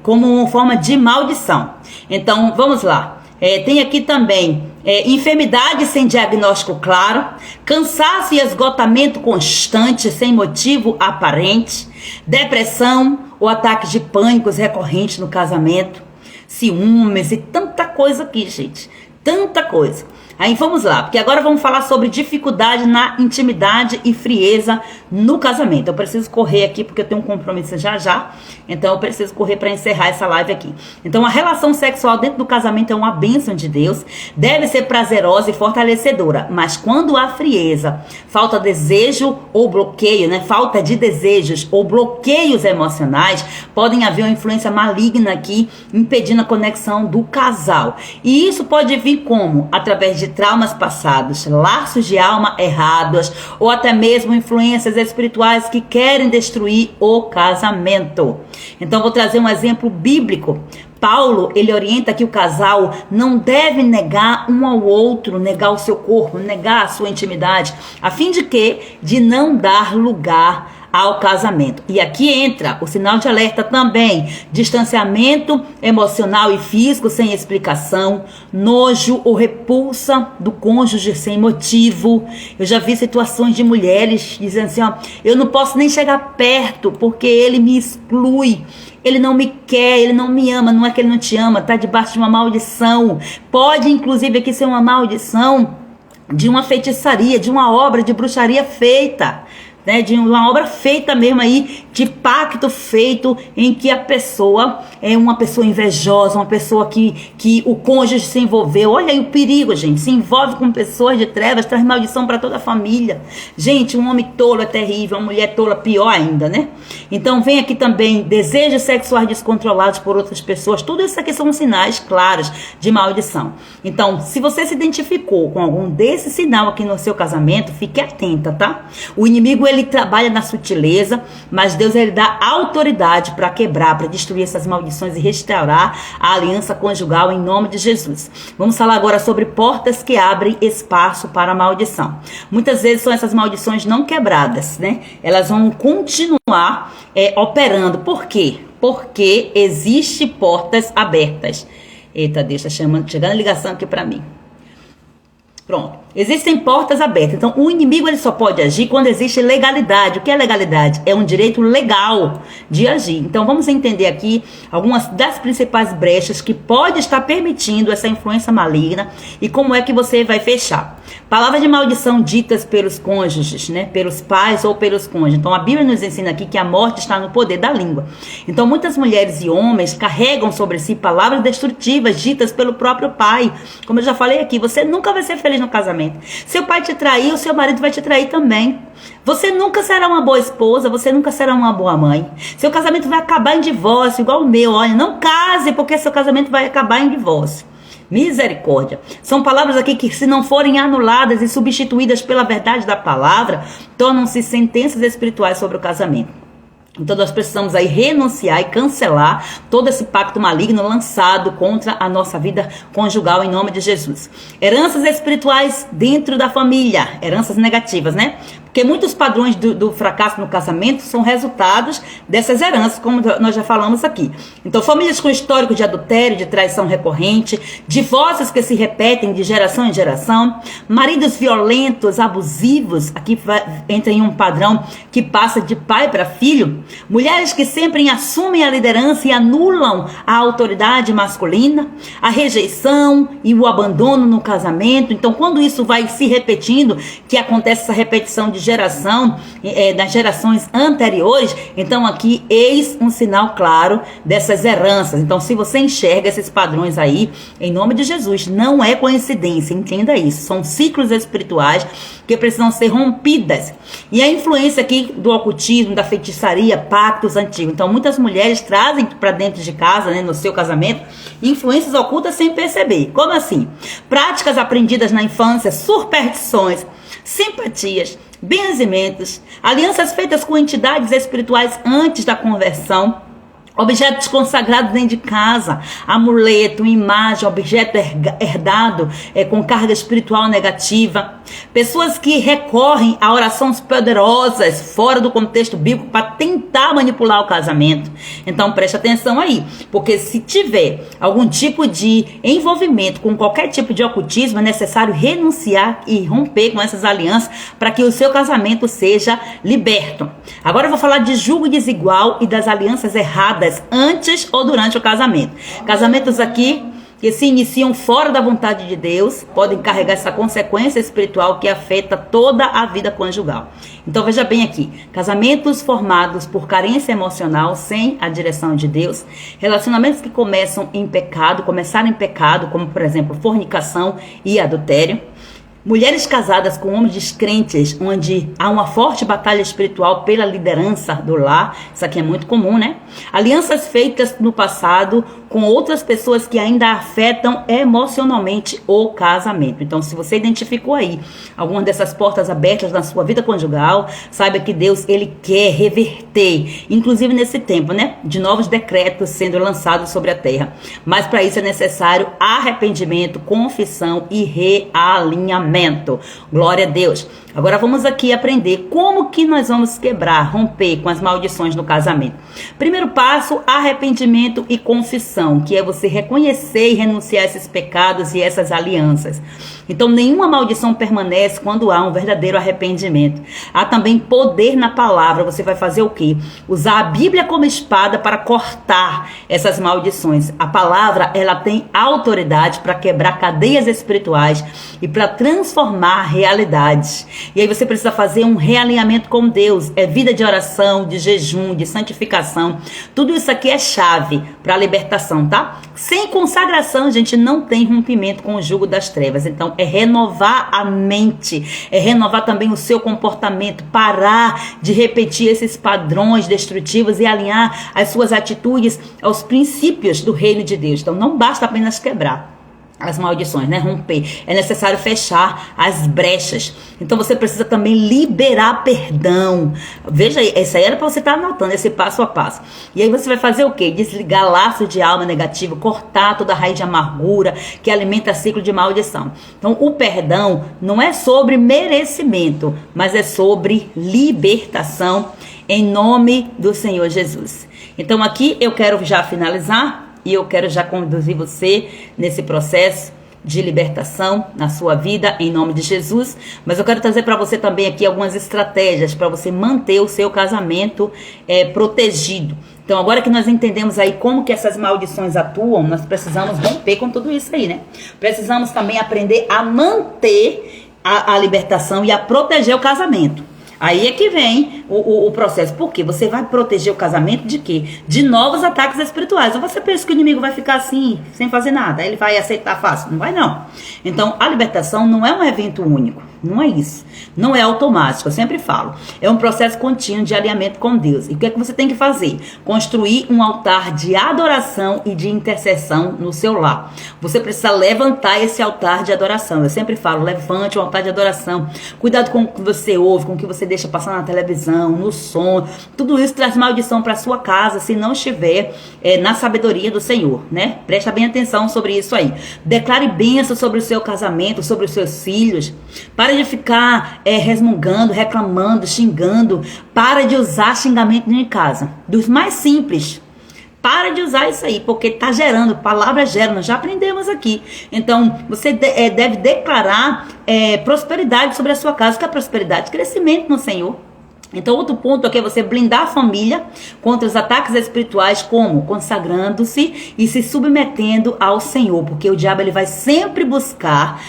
como uma forma de maldição. Então, vamos lá. Tem aqui também enfermidade sem diagnóstico claro, cansaço e esgotamento constante sem motivo aparente, depressão ou ataques de pânicos recorrentes no casamento, ciúmes e tanta coisa aqui, gente. Tanta coisa. Aí vamos lá, porque agora vamos falar sobre dificuldade na intimidade e frieza no casamento. Eu preciso correr aqui porque eu tenho um compromisso já. Então eu preciso correr para encerrar essa live aqui. Então a relação sexual dentro do casamento é uma bênção de Deus. Deve ser prazerosa e fortalecedora. Mas quando há frieza, falta desejo ou bloqueio, né? Falta de desejos ou bloqueios emocionais, podem haver uma influência maligna aqui, impedindo a conexão do casal. E isso pode vir como? Através de traumas passados, laços de alma errados ou até mesmo influências espirituais que querem destruir o casamento. Então vou trazer um exemplo bíblico. Paulo, ele orienta que o casal não deve negar um ao outro, negar o seu corpo, negar a sua intimidade, a fim de quê? De não dar lugar ao casamento. E aqui entra o sinal de alerta também: distanciamento emocional e físico sem explicação, nojo ou repulsa do cônjuge sem motivo. Eu já vi situações de mulheres dizendo assim, ó, eu não posso nem chegar perto porque ele me exclui, ele não me quer, ele não me ama. Não é que ele não te ama, tá debaixo de uma maldição. Pode inclusive aqui ser uma maldição de uma feitiçaria, de uma obra de bruxaria feita, né, de uma obra feita mesmo aí, de pacto feito em que a pessoa é uma pessoa invejosa, uma pessoa que o cônjuge se envolveu. Olha aí o perigo, gente, se envolve com pessoas de trevas, traz maldição para toda a família. Gente, um homem tolo é terrível, uma mulher tola pior ainda, né? Então vem aqui também desejos sexuais descontrolados por outras pessoas. Tudo isso aqui são sinais claros de maldição. Então, se você se identificou com algum desse sinal aqui no seu casamento, fique atenta, tá? O inimigo, ele trabalha na sutileza, mas Deus, ele dá autoridade para quebrar, para destruir essas maldições e restaurar a aliança conjugal em nome de Jesus. Vamos falar agora sobre portas que abrem espaço para a maldição. Muitas vezes são essas maldições não quebradas, né? Elas vão continuar operando. Por quê? Porque existe portas abertas. Eita, Deus, tá chegando a ligação aqui para mim. Pronto. Existem portas abertas. Então, o inimigo, ele só pode agir quando existe legalidade. O que é legalidade? É um direito legal de agir. Então, vamos entender aqui algumas das principais brechas que pode estar permitindo essa influência maligna e como é que você vai fechar. Palavras de maldição ditas pelos cônjuges, né? Pelos pais ou pelos cônjuges. Então, a Bíblia nos ensina aqui que a morte está no poder da língua. Então, muitas mulheres e homens carregam sobre si palavras destrutivas ditas pelo próprio pai. Como eu já falei aqui, você nunca vai ser feliz no casamento. Seu pai te traiu, seu marido vai te trair também. Você nunca será uma boa esposa, você nunca será uma boa mãe. Seu casamento vai acabar em divórcio, igual o meu. Olha, não case, porque seu casamento vai acabar em divórcio. Misericórdia. São palavras aqui que, se não forem anuladas e substituídas pela verdade da palavra, tornam-se sentenças espirituais sobre o casamento. Então nós precisamos aí renunciar e cancelar todo esse pacto maligno lançado contra a nossa vida conjugal em nome de Jesus. Heranças espirituais dentro da família, heranças negativas, né? Porque muitos padrões do fracasso no casamento são resultados dessas heranças, como nós já falamos aqui. Então, famílias com histórico de adultério, de traição recorrente, divórcios que se repetem de geração em geração, maridos violentos, abusivos, aqui entra em um padrão que passa de pai para filho, mulheres que sempre assumem a liderança e anulam a autoridade masculina, a rejeição e o abandono no casamento. Então, quando isso vai se repetindo, que acontece essa repetição de geração, das gerações anteriores, então aqui eis um sinal claro dessas heranças. Então, se você enxerga esses padrões aí, em nome de Jesus, não é coincidência, entenda isso, são ciclos espirituais que precisam ser rompidas. E a influência aqui do ocultismo, da feitiçaria, pactos antigos. Então, muitas mulheres trazem para dentro de casa, né, no seu casamento, influências ocultas sem perceber. Como assim? Práticas aprendidas na infância, superstições, simpatias, benzimentos, alianças feitas com entidades espirituais antes da conversão, objetos consagrados dentro de casa, amuleto, imagem, objeto herdado com carga espiritual negativa. Pessoas que recorrem a orações poderosas fora do contexto bíblico para tentar manipular o casamento. Então preste atenção aí, porque se tiver algum tipo de envolvimento com qualquer tipo de ocultismo, é necessário renunciar e romper com essas alianças para que o seu casamento seja liberto. Agora eu vou falar de julgo desigual e das alianças erradas antes ou durante o casamento. Casamentos aqui que se iniciam fora da vontade de Deus podem carregar essa consequência espiritual que afeta toda a vida conjugal. Então veja bem aqui, casamentos formados por carência emocional sem a direção de Deus, relacionamentos que começaram em pecado, como por exemplo fornicação e adultério, mulheres casadas com homens descrentes, onde há uma forte batalha espiritual pela liderança do lar, isso aqui é muito comum, né? Alianças feitas no passado com outras pessoas que ainda afetam emocionalmente o casamento. Então, se você identificou aí alguma dessas portas abertas na sua vida conjugal, saiba que Deus, ele quer reverter, inclusive nesse tempo, né? De novos decretos sendo lançados sobre a terra. Mas para isso é necessário arrependimento, confissão e realinhamento. Glória a Deus. Agora vamos aqui aprender como que nós vamos quebrar, romper com as maldições no casamento. Primeiro passo, arrependimento e confissão. confissão, que é você reconhecer e renunciar a esses pecados e essas alianças. Então, nenhuma maldição permanece quando há um verdadeiro arrependimento. Há também poder na palavra. Você vai fazer o quê? Usar a Bíblia como espada para cortar essas maldições. A palavra, ela tem autoridade para quebrar cadeias espirituais e para transformar realidades. E aí você precisa fazer um realinhamento com Deus. É vida de oração, de jejum, de santificação. Tudo isso aqui é chave para a libertação, tá? Sem consagração, a gente não tem rompimento com o jugo das trevas. Então, é renovar a mente, é renovar também o seu comportamento, parar de repetir esses padrões destrutivos e alinhar as suas atitudes aos princípios do reino de Deus. Então, não basta apenas quebrar as maldições, né? Romper. É necessário fechar as brechas. Então você precisa também liberar perdão. Veja aí, essa aí era para você estar anotando esse passo a passo. E aí você vai fazer o quê? Desligar laços de alma negativa, cortar toda a raiz de amargura que alimenta ciclo de maldição. Então o perdão não é sobre merecimento, mas é sobre libertação em nome do Senhor Jesus. Então aqui eu quero já finalizar. E eu quero já conduzir você nesse processo de libertação na sua vida, em nome de Jesus. Mas eu quero trazer para você também aqui algumas estratégias para você manter o seu casamento protegido. Então, agora que nós entendemos aí como que essas maldições atuam, nós precisamos romper com tudo isso aí, né? Precisamos também aprender a manter a libertação e a proteger o casamento. Aí é que vem o processo. Por quê? Você vai proteger o casamento de quê? De novos ataques espirituais. Ou você pensa que o inimigo vai ficar assim, sem fazer nada, ele vai aceitar fácil? Não vai, não. Então, a libertação não é um evento único. Não é isso. Não é automático, eu sempre falo. É um processo contínuo de alinhamento com Deus. E o que é que você tem que fazer? Construir um altar de adoração e de intercessão no seu lar. Você precisa levantar esse altar de adoração. Eu sempre falo, levante um altar de adoração. Cuidado com o que você ouve, com o que você deixa passar na televisão, no som. Tudo isso traz maldição para sua casa, se não estiver na sabedoria do Senhor, né? Presta bem atenção sobre isso aí. Declare bênção sobre o seu casamento, sobre os seus filhos. Para de ficar resmungando, reclamando, xingando. Para de usar xingamento em casa. Dos mais simples. Para de usar isso aí, porque está gerando, palavra gera, nós já aprendemos aqui. Então, você deve declarar prosperidade sobre a sua casa. Que é prosperidade? Crescimento no Senhor. Então, outro ponto aqui é você blindar a família contra os ataques espirituais, como? Consagrando-se e se submetendo ao Senhor, porque o diabo ele vai sempre buscar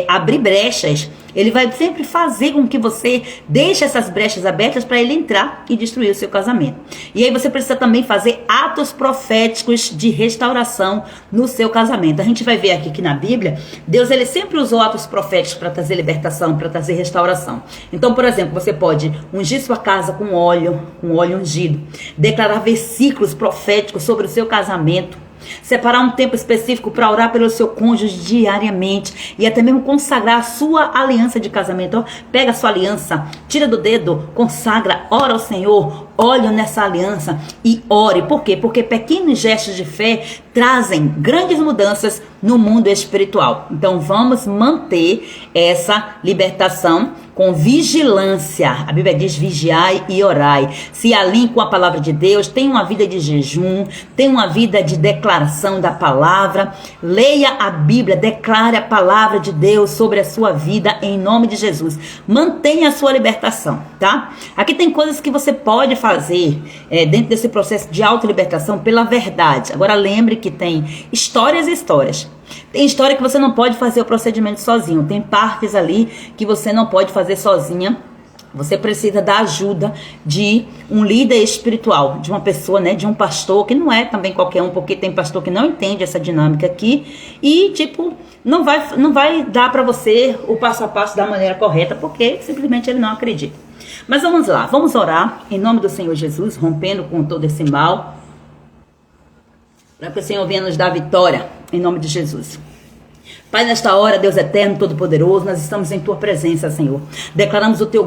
abrir brechas. Ele vai sempre fazer com que você deixe essas brechas abertas para ele entrar e destruir o seu casamento. E aí você precisa também fazer atos proféticos de restauração no seu casamento. A gente vai ver aqui que na Bíblia, Deus ele sempre usou atos proféticos para trazer libertação, para trazer restauração. Então, por exemplo, você pode ungir sua casa com óleo ungido, declarar versículos proféticos sobre o seu casamento, separar um tempo específico para orar pelo seu cônjuge diariamente e até mesmo consagrar a sua aliança de casamento. Pega a sua aliança, tira do dedo, consagra, ora ao Senhor, olhe nessa aliança e ore. Por quê? Porque pequenos gestos de fé trazem grandes mudanças no mundo espiritual. Então vamos manter essa libertação com vigilância. A Bíblia diz vigiai e orai. Se alinhe com a palavra de Deus, tenha uma vida de jejum, tenha uma vida de declaração da palavra. Leia a Bíblia, declare a palavra de Deus sobre a sua vida em nome de Jesus. Mantenha a sua libertação, tá? Aqui tem coisas que você pode fazer dentro desse processo de autolibertação pela verdade. Agora lembre que tem histórias e histórias. Tem história que você não pode fazer o procedimento sozinho. Tem partes ali que você não pode fazer sozinha. Você precisa da ajuda de um líder espiritual, de uma pessoa, né, de um pastor, que não é também qualquer um, porque tem pastor que não entende essa dinâmica aqui e, não vai dar para você o passo a passo da maneira correta, porque simplesmente ele não acredita. Mas vamos lá, vamos orar em nome do Senhor Jesus, rompendo com todo esse mal, para que o Senhor venha nos dar vitória, em nome de Jesus. Pai, nesta hora, Deus eterno, todo-poderoso, nós estamos em Tua presença, Senhor. Declaramos o teu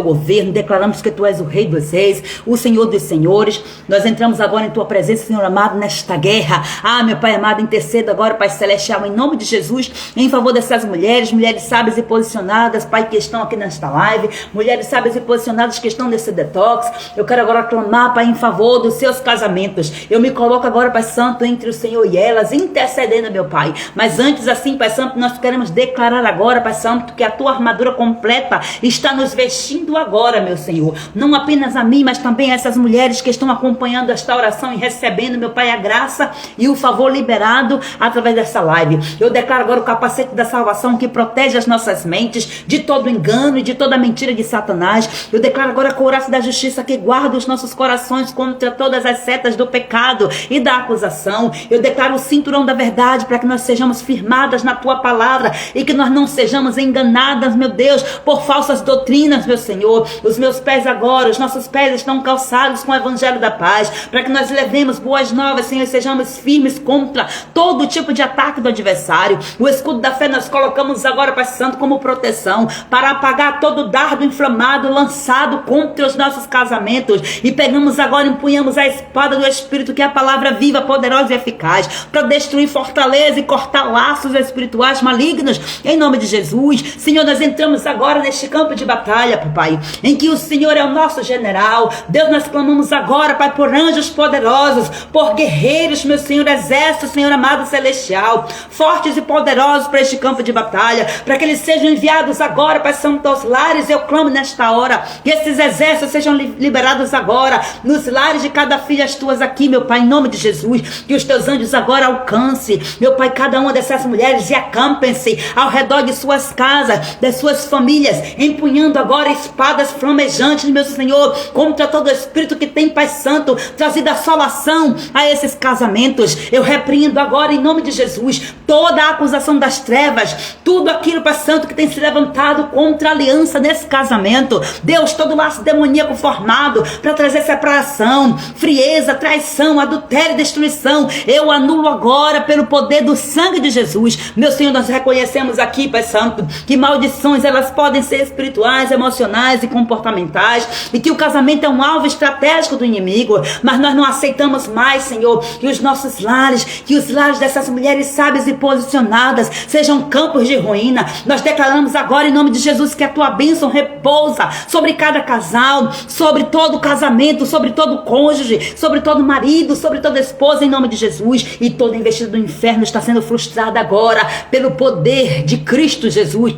governo, declaramos que Tu és o Rei dos Reis, o Senhor dos Senhores. Nós entramos agora em Tua presença, Senhor amado, nesta guerra. Meu Pai amado, interceda agora, Pai Celestial, em nome de Jesus, em favor dessas mulheres sábias e posicionadas, Pai, que estão aqui nesta live, mulheres sábias e posicionadas que estão nesse detox. Eu quero agora clamar, Pai, em favor dos seus casamentos. Eu me coloco agora, Pai Santo, entre o Senhor e elas, intercedendo, meu Pai. Mas antes, assim, Pai Santo, nós queremos declarar agora, Pai Santo, que a Tua armadura completa está nos vestindo agora, meu Senhor. Não apenas a mim, mas também a essas mulheres que estão acompanhando esta oração e recebendo, meu Pai, a graça e o favor liberado através dessa live. Eu declaro agora o capacete da salvação que protege as nossas mentes de todo engano e de toda mentira de Satanás. Eu declaro agora a couraça da justiça que guarda os nossos corações contra todas as setas do pecado e da acusação. Eu declaro o cinturão da verdade para que nós sejamos firmadas na Tua palavra e que nós não sejamos enganadas, meu Deus, por falsas doutrinas, meu Senhor. Os meus pés agora, os nossos pés estão calçados com o evangelho da paz, para que nós levemos boas novas, Senhor, e sejamos firmes contra todo tipo de ataque do adversário. O escudo da fé nós colocamos agora, Pai Santo, como proteção para apagar todo dardo inflamado lançado contra os nossos casamentos, e pegamos agora, empunhamos a espada do Espírito, que é a palavra viva, poderosa e eficaz, para destruir fortaleza e cortar laços espirituais malignos, em nome de Jesus. Senhor, nós entramos agora neste campo de batalha, Papai, em que o Senhor é o nosso general. Deus, nós clamamos agora, Pai, por anjos poderosos, por guerreiros, meu Senhor, exército, Senhor amado celestial, fortes e poderosos para este campo de batalha, para que eles sejam enviados agora, Pai Santo, aos lares. Eu clamo nesta hora que esses exércitos sejam liberados agora nos lares de cada filha as Tuas aqui, meu Pai, em nome de Jesus. Que os Teus anjos agora alcancem, meu Pai, cada uma dessas mulheres, e acampem-se ao redor de suas casas, das suas famílias, empunhando agora espadas flamejantes, meu Senhor, contra todo espírito que tem, Pai Santo, trazido assolação a esses casamentos. Eu repreendo agora, em nome de Jesus, toda a acusação das trevas, tudo aquilo, Pai Santo, que tem se levantado contra a aliança nesse casamento. Deus, todo laço demoníaco formado para trazer separação, frieza, traição, adultério e destruição, eu anulo agora pelo poder do sangue de Jesus. Meu Senhor, nós reconhecemos aqui, Pai Santo, que maldições elas podem ser espirituais, emocionais e comportamentais, e que o casamento é um alvo estratégico do inimigo, mas nós não aceitamos mais, Senhor, que os nossos lares, que os lares dessas mulheres sábias e posicionadas sejam campos de ruína. Nós declaramos agora, em nome de Jesus, que a Tua bênção repousa sobre cada casal, sobre todo casamento, sobre todo cônjuge, sobre todo marido, sobre toda esposa, em nome de Jesus. E toda investida do inferno está sendo frustrada agora pelo poder de Cristo Jesus.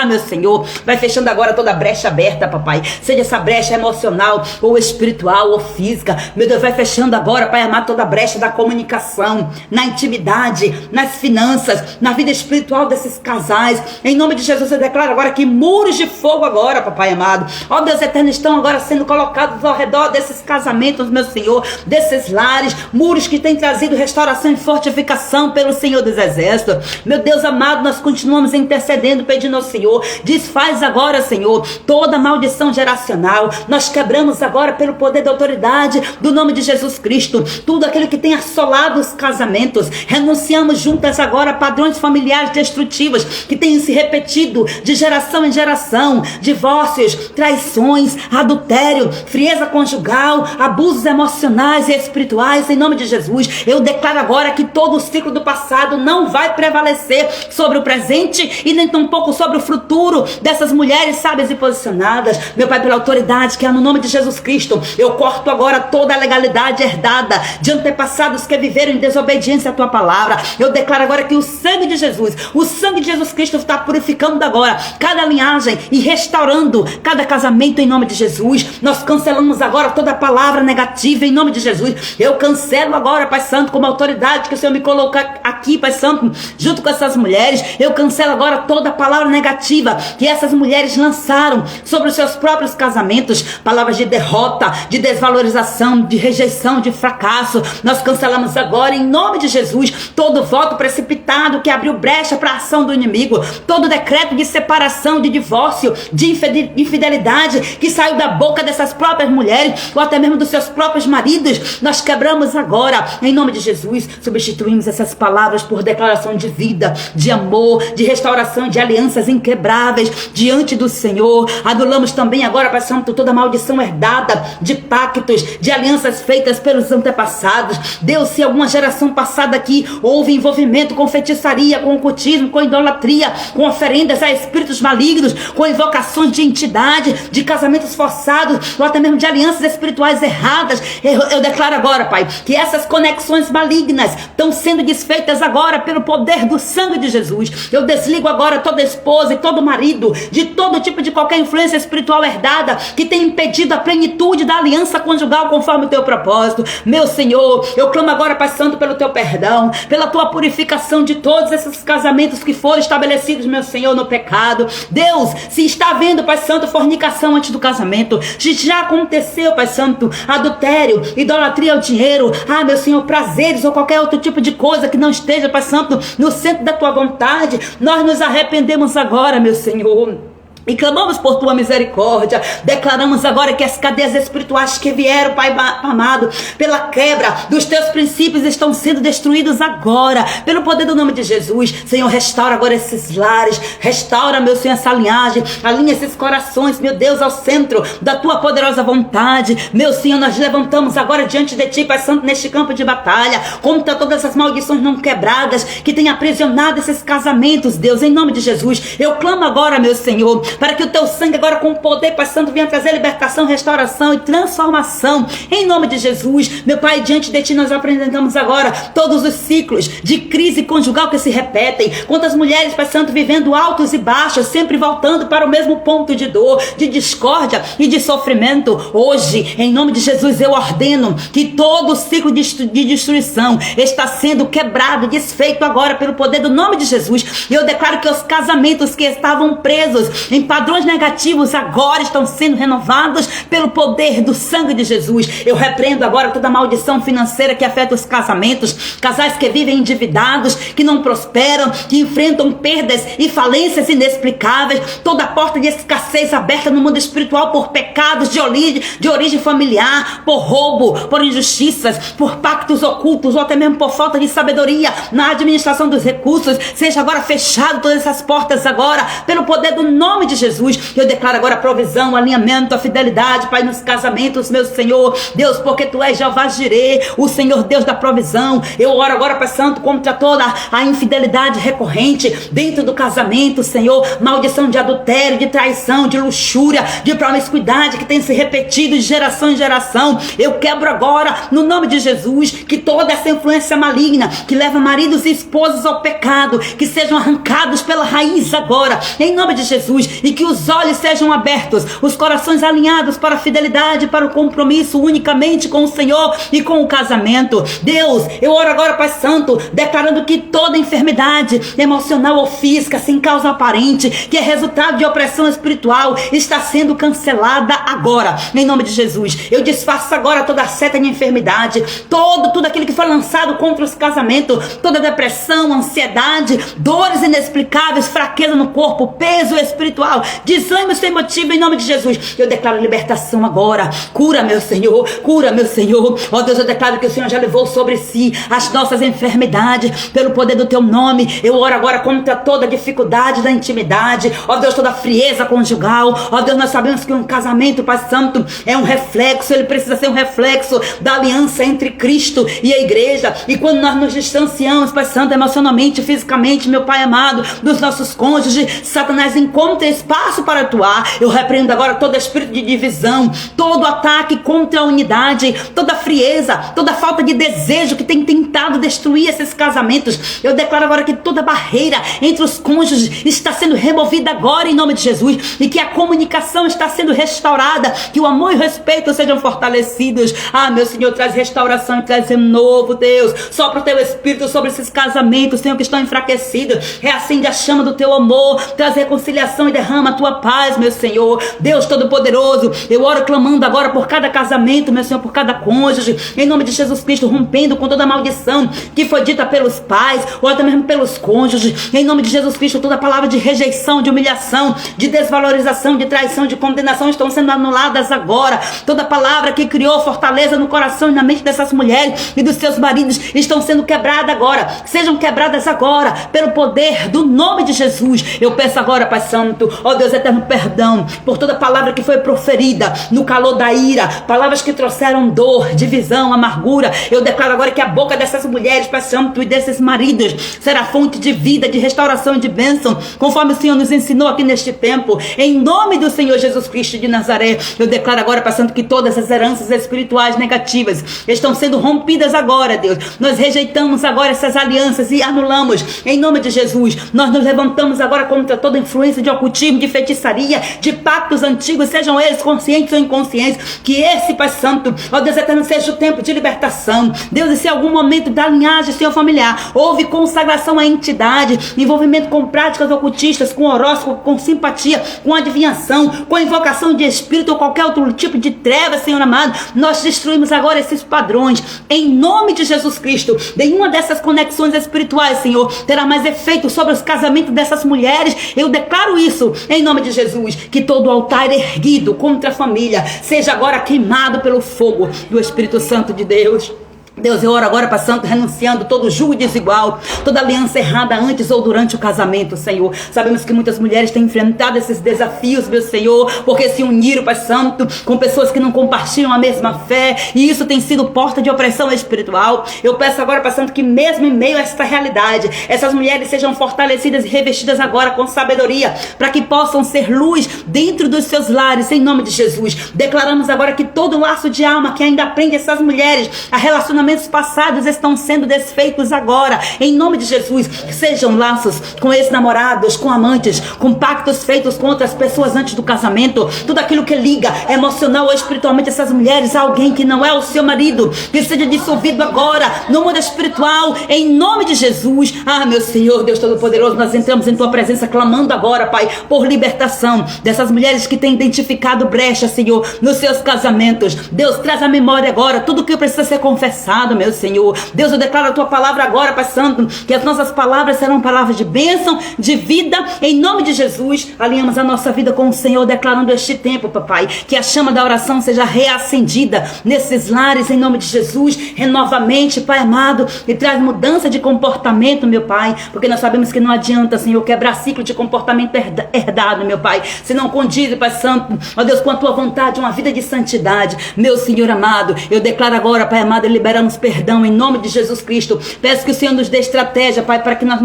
Meu Senhor, vai fechando agora toda a brecha aberta, Papai, seja essa brecha emocional, ou espiritual, ou física. Meu Deus, vai fechando agora, Pai amado, toda a brecha da comunicação, na intimidade, nas finanças, na vida espiritual desses casais. Em nome de Jesus, eu declaro agora que muros de fogo agora, Papai amado, ó Deus eterno, estão agora sendo colocados ao redor desses casamentos, meu Senhor, desses lares, muros que têm trazido restauração e fortificação pelo Senhor dos Exércitos. Meu Deus amado, nós continuamos intercedendo, pedindo ao Senhor, desfaz agora, Senhor, toda maldição geracional. Nós quebramos agora pelo poder da autoridade do nome de Jesus Cristo tudo aquilo que tem assolado os casamentos. Renunciamos juntas agora a padrões familiares destrutivos que têm se repetido de geração em geração, divórcios, traições, adultério, frieza conjugal, abusos emocionais e espirituais. Em nome de Jesus, eu declaro agora que todo o ciclo do passado não vai prevalecer sobre o presente e nem tampouco sobre o futuro dessas mulheres sábias e posicionadas. Meu Pai, pela autoridade que há no nome de Jesus Cristo, eu corto agora toda a legalidade herdada de antepassados que viveram em desobediência à Tua palavra. Eu declaro agora que o sangue de Jesus, o sangue de Jesus Cristo está purificando agora cada linhagem e restaurando cada casamento em nome de Jesus. Nós cancelamos agora toda palavra negativa em nome de Jesus. Eu cancelo agora, Pai Santo, como autoridade que o Senhor me coloca aqui, Pai Santo, junto com essas mulheres. Eu cancelo agora toda palavra negativa negativa que essas mulheres lançaram sobre os seus próprios casamentos, palavras de derrota, de desvalorização, de rejeição, de fracasso, nós cancelamos agora em nome de Jesus todo voto precipitado que abriu brecha para a ação do inimigo, todo decreto de separação, de divórcio, de infidelidade que saiu da boca dessas próprias mulheres ou até mesmo dos seus próprios maridos, nós quebramos agora em nome de Jesus, substituímos essas palavras por declaração de vida, de amor, de restauração, de alianças inquebráveis diante do Senhor. Anulamos também agora, Pai Santo, toda maldição herdada de pactos, de alianças feitas pelos antepassados. Deus, se alguma geração passada aqui houve envolvimento com feitiçaria, com ocultismo, com idolatria, com oferendas a espíritos malignos, com invocações de entidade, de casamentos forçados ou até mesmo de alianças espirituais erradas, eu declaro agora, Pai, que essas conexões malignas estão sendo desfeitas agora pelo poder do sangue de Jesus. Eu desligo agora toda esposa e todo marido de todo tipo de qualquer influência espiritual herdada que tem impedido a plenitude da aliança conjugal conforme o teu propósito. Meu Senhor, eu clamo agora, Pai Santo, pelo teu perdão, pela tua purificação de todos esses casamentos que foram estabelecidos, meu Senhor, no pecado. Deus, se está havendo, Pai Santo, fornicação antes do casamento, se já aconteceu, Pai Santo, adultério, idolatria ao dinheiro, meu Senhor, prazeres ou qualquer outro tipo de coisa que não esteja, Pai Santo, no centro da tua vontade, nós nos arrependemos agora, meu Senhor, e clamamos por tua misericórdia. Declaramos agora que as cadeias espirituais que vieram, Pai amado, pela quebra dos teus princípios estão sendo destruídos agora, pelo poder do nome de Jesus. Senhor, restaura agora esses lares, restaura, meu Senhor, essa linhagem, alinha esses corações, meu Deus, ao centro da tua poderosa vontade. Meu Senhor, nós levantamos agora diante de ti, Pai Santo, neste campo de batalha, contra todas essas maldições não quebradas que têm aprisionado esses casamentos, Deus, em nome de Jesus. Eu clamo agora, meu Senhor, para que o teu sangue agora com poder, Pai Santo, venha trazer libertação, restauração e transformação, em nome de Jesus. Meu Pai, diante de ti nós apresentamos agora todos os ciclos de crise conjugal que se repetem, quantas mulheres, Pai Santo, vivendo altos e baixos, sempre voltando para o mesmo ponto de dor, de discórdia e de sofrimento. Hoje, em nome de Jesus, eu ordeno que todo o ciclo de destruição está sendo quebrado, desfeito agora pelo poder do nome de Jesus. Eu declaro que os casamentos que estavam presos em padrões negativos agora estão sendo renovados pelo poder do sangue de Jesus. Eu repreendo agora toda maldição financeira que afeta os casamentos, casais que vivem endividados, que não prosperam, que enfrentam perdas e falências inexplicáveis, toda porta de escassez aberta no mundo espiritual por pecados de origem familiar, por roubo, por injustiças, por pactos ocultos ou até mesmo por falta de sabedoria na administração dos recursos. Seja agora fechado todas essas portas agora pelo poder do nome de Jesus. Eu declaro agora a provisão, o alinhamento, a fidelidade, Pai, nos casamentos, meu Senhor, Deus, porque tu és Jeová Jirê, o Senhor Deus da provisão. Eu oro agora, Pai Santo, contra toda a infidelidade recorrente dentro do casamento, Senhor, maldição de adultério, de traição, de luxúria, de promiscuidade que tem se repetido de geração em geração. Eu quebro agora, no nome de Jesus, que toda essa influência maligna que leva maridos e esposas ao pecado, que sejam arrancados pela raiz agora, em nome de Jesus, e que os olhos sejam abertos, os corações alinhados para a fidelidade, para o compromisso unicamente com o Senhor e com o casamento. Deus, eu oro agora, Pai Santo, declarando que toda enfermidade emocional ou física sem causa aparente, que é resultado de opressão espiritual, está sendo cancelada agora, em nome de Jesus. Eu desfaço agora toda a seta de enfermidade, tudo aquilo que foi lançado contra os casamentos, toda depressão, ansiedade, dores inexplicáveis, fraqueza no corpo, peso espiritual, desânimo sem motivo, em nome de Jesus. Eu declaro libertação agora. Cura, meu Senhor, cura, meu Senhor. Ó Deus, eu declaro que o Senhor já levou sobre si as nossas enfermidades pelo poder do teu nome. Eu oro agora contra toda dificuldade da intimidade, ó Deus, toda frieza conjugal. Ó Deus, nós sabemos que um casamento, Pai Santo, é um reflexo, ele precisa ser um reflexo da aliança entre Cristo e a igreja. E quando nós nos distanciamos, Pai Santo, emocionalmente, fisicamente, meu Pai amado, dos nossos cônjuges, Satanás encontra espaço para atuar. Eu repreendo agora todo espírito de divisão, todo ataque contra a unidade, toda frieza, toda falta de desejo que tem tentado destruir esses casamentos. Eu declaro agora que toda barreira entre os cônjuges está sendo removida agora em nome de Jesus, e que a comunicação está sendo restaurada, que o amor e o respeito sejam fortalecidos. Meu Senhor, traz restauração e traz renovo, Deus. Sopra o teu espírito sobre esses casamentos, Senhor, que estão enfraquecidos. Reacende a chama do teu amor, traz reconciliação e derrama a tua paz, meu Senhor. Deus Todo-Poderoso, eu oro clamando agora por cada casamento, meu Senhor, por cada cônjuge, em nome de Jesus Cristo, rompendo com toda a maldição que foi dita pelos pais, ou até mesmo pelos cônjuges, em nome de Jesus Cristo. Toda palavra de rejeição, de humilhação, de desvalorização, de traição, de condenação estão sendo anuladas agora. Toda palavra que criou fortaleza no coração e na mente dessas mulheres e dos seus maridos estão sendo quebradas agora. Sejam quebradas agora pelo poder do nome de Jesus. Eu peço agora, Pai Santo, ó Deus eterno, perdão por toda palavra que foi proferida no calor da ira, palavras que trouxeram dor, divisão, amargura. Eu declaro agora que a boca dessas mulheres, Pai Santo, e desses maridos será fonte de vida, de restauração e de bênção, conforme o Senhor nos ensinou aqui neste tempo. Em nome do Senhor Jesus Cristo de Nazaré, eu declaro agora, Pai Santo, que todas as heranças espirituais negativas estão sendo rompidas agora, Deus. Nós rejeitamos agora essas alianças e anulamos em nome de Jesus. Nós nos levantamos agora contra toda influência de ocultismo, de feitiçaria, de pactos antigos, sejam eles conscientes ou inconscientes. Que esse, Pai Santo, ó Deus eterno, seja o tempo de libertação. Deus, e se em algum momento da linhagem, Senhor, familiar, houve consagração à entidade, envolvimento com práticas ocultistas, com horóscopo, com simpatia, com adivinhação, com invocação de espírito ou qualquer outro tipo de treva, Senhor amado, nós destruímos agora esses padrões em nome de Jesus Cristo. Nenhuma dessas conexões espirituais, Senhor, terá mais efeito sobre os casamentos dessas mulheres. Eu declaro isso em nome de Jesus, que todo altar erguido contra a família seja agora queimado pelo fogo do Espírito Santo de Deus. Deus, eu oro agora, Pai Santo, renunciando todo julgo desigual, toda aliança errada antes ou durante o casamento, Senhor. Sabemos que muitas mulheres têm enfrentado esses desafios, meu Senhor, porque se uniram, Pai Santo, com pessoas que não compartilham a mesma fé, e isso tem sido porta de opressão espiritual. Eu peço agora, Pai Santo, que mesmo em meio a esta realidade, essas mulheres sejam fortalecidas e revestidas agora com sabedoria, para que possam ser luz dentro dos seus lares, em nome de Jesus. Declaramos agora que todo laço de alma que ainda prende essas mulheres a relacionamento passados estão sendo desfeitos agora, em nome de Jesus. Sejam laços com ex-namorados, com amantes, com pactos feitos com outras pessoas antes do casamento, tudo aquilo que liga emocional ou espiritualmente essas mulheres a alguém que não é o seu marido, que seja dissolvido agora no mundo espiritual, em nome de Jesus. Meu Senhor, Deus Todo-Poderoso, nós entramos em tua presença clamando agora, Pai, por libertação dessas mulheres que têm identificado brecha, Senhor, nos seus casamentos. Deus, traz à memória agora tudo que precisa ser confessado, meu Senhor. Deus, eu declaro a tua palavra agora, Pai Santo, que as nossas palavras serão palavras de bênção, de vida, em nome de Jesus. Alinhamos a nossa vida com o Senhor, declarando este tempo, papai, que a chama da oração seja reacendida nesses lares, em nome de Jesus, renovamente, Pai amado, e traz mudança de comportamento, meu Pai, porque nós sabemos que não adianta, Senhor, quebrar ciclo de comportamento herdado, meu Pai, se não condiz, Pai Santo, ó Deus, com a tua vontade, uma vida de santidade, meu Senhor amado. Eu declaro agora, Pai amado, e liberamos perdão em nome de Jesus Cristo. Peço que o Senhor nos dê estratégia, Pai, para que nós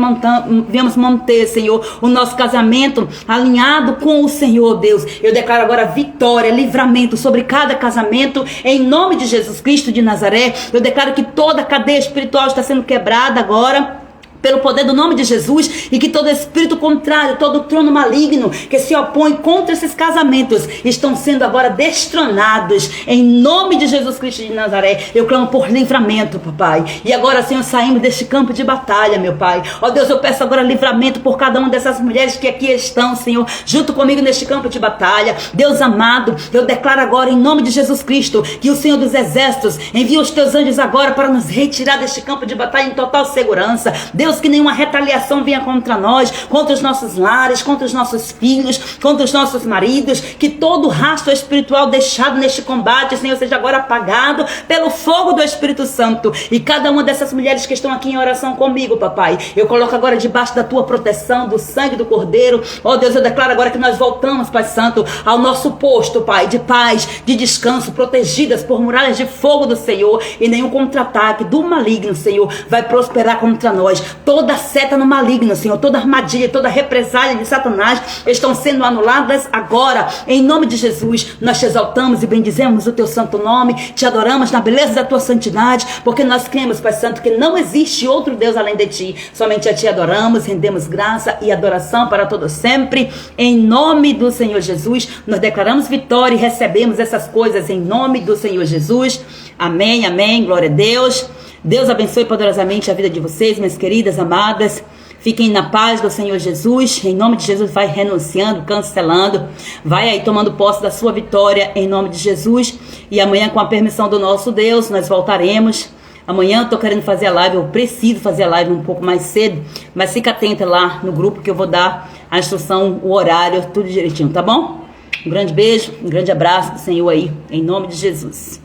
venhamos manter, Senhor, o nosso casamento alinhado com o Senhor, Deus. Eu declaro agora vitória, livramento sobre cada casamento, em nome de Jesus Cristo de Nazaré. Eu declaro que toda a cadeia espiritual está sendo quebrada agora, pelo poder do nome de Jesus, e que todo espírito contrário, todo trono maligno que se opõe contra esses casamentos estão sendo agora destronados em nome de Jesus Cristo de Nazaré. Eu clamo por livramento, papai, e agora, Senhor, saímos deste campo de batalha, meu Pai. Ó Deus, eu peço agora livramento por cada uma dessas mulheres que aqui estão, Senhor, junto comigo neste campo de batalha. Deus amado, eu declaro agora em nome de Jesus Cristo que o Senhor dos Exércitos envia os teus anjos agora para nos retirar deste campo de batalha em total segurança. Deus, que nenhuma retaliação venha contra nós, contra os nossos lares, contra os nossos filhos, contra os nossos maridos, que todo rastro espiritual deixado neste combate, Senhor, seja agora apagado pelo fogo do Espírito Santo. E cada uma dessas mulheres que estão aqui em oração comigo, papai, eu coloco agora debaixo da tua proteção, do sangue do Cordeiro. Ó Deus, eu declaro agora que nós voltamos, Pai Santo, ao nosso posto, Pai, de paz, de descanso, protegidas por muralhas de fogo do Senhor, e nenhum contra-ataque do maligno, Senhor, vai prosperar contra nós. Toda seta no maligno, Senhor, toda armadilha, toda represália de Satanás estão sendo anuladas agora. Em nome de Jesus, nós te exaltamos e bendizemos o teu santo nome, te adoramos na beleza da tua santidade, porque nós cremos, Pai Santo, que não existe outro Deus além de ti. Somente a ti adoramos, rendemos graça e adoração para todos sempre. Em nome do Senhor Jesus, nós declaramos vitória e recebemos essas coisas em nome do Senhor Jesus. Amém, amém, glória a Deus. Deus abençoe poderosamente a vida de vocês, minhas queridas, amadas. Fiquem na paz do Senhor Jesus. Em nome de Jesus, vai renunciando, cancelando. Vai aí tomando posse da sua vitória em nome de Jesus. E amanhã, com a permissão do nosso Deus, nós voltaremos. Amanhã eu tô querendo fazer a live, eu preciso fazer a live um pouco mais cedo. Mas fica atenta lá no grupo que eu vou dar a instrução, o horário, tudo direitinho, tá bom? Um grande beijo, um grande abraço do Senhor aí, em nome de Jesus.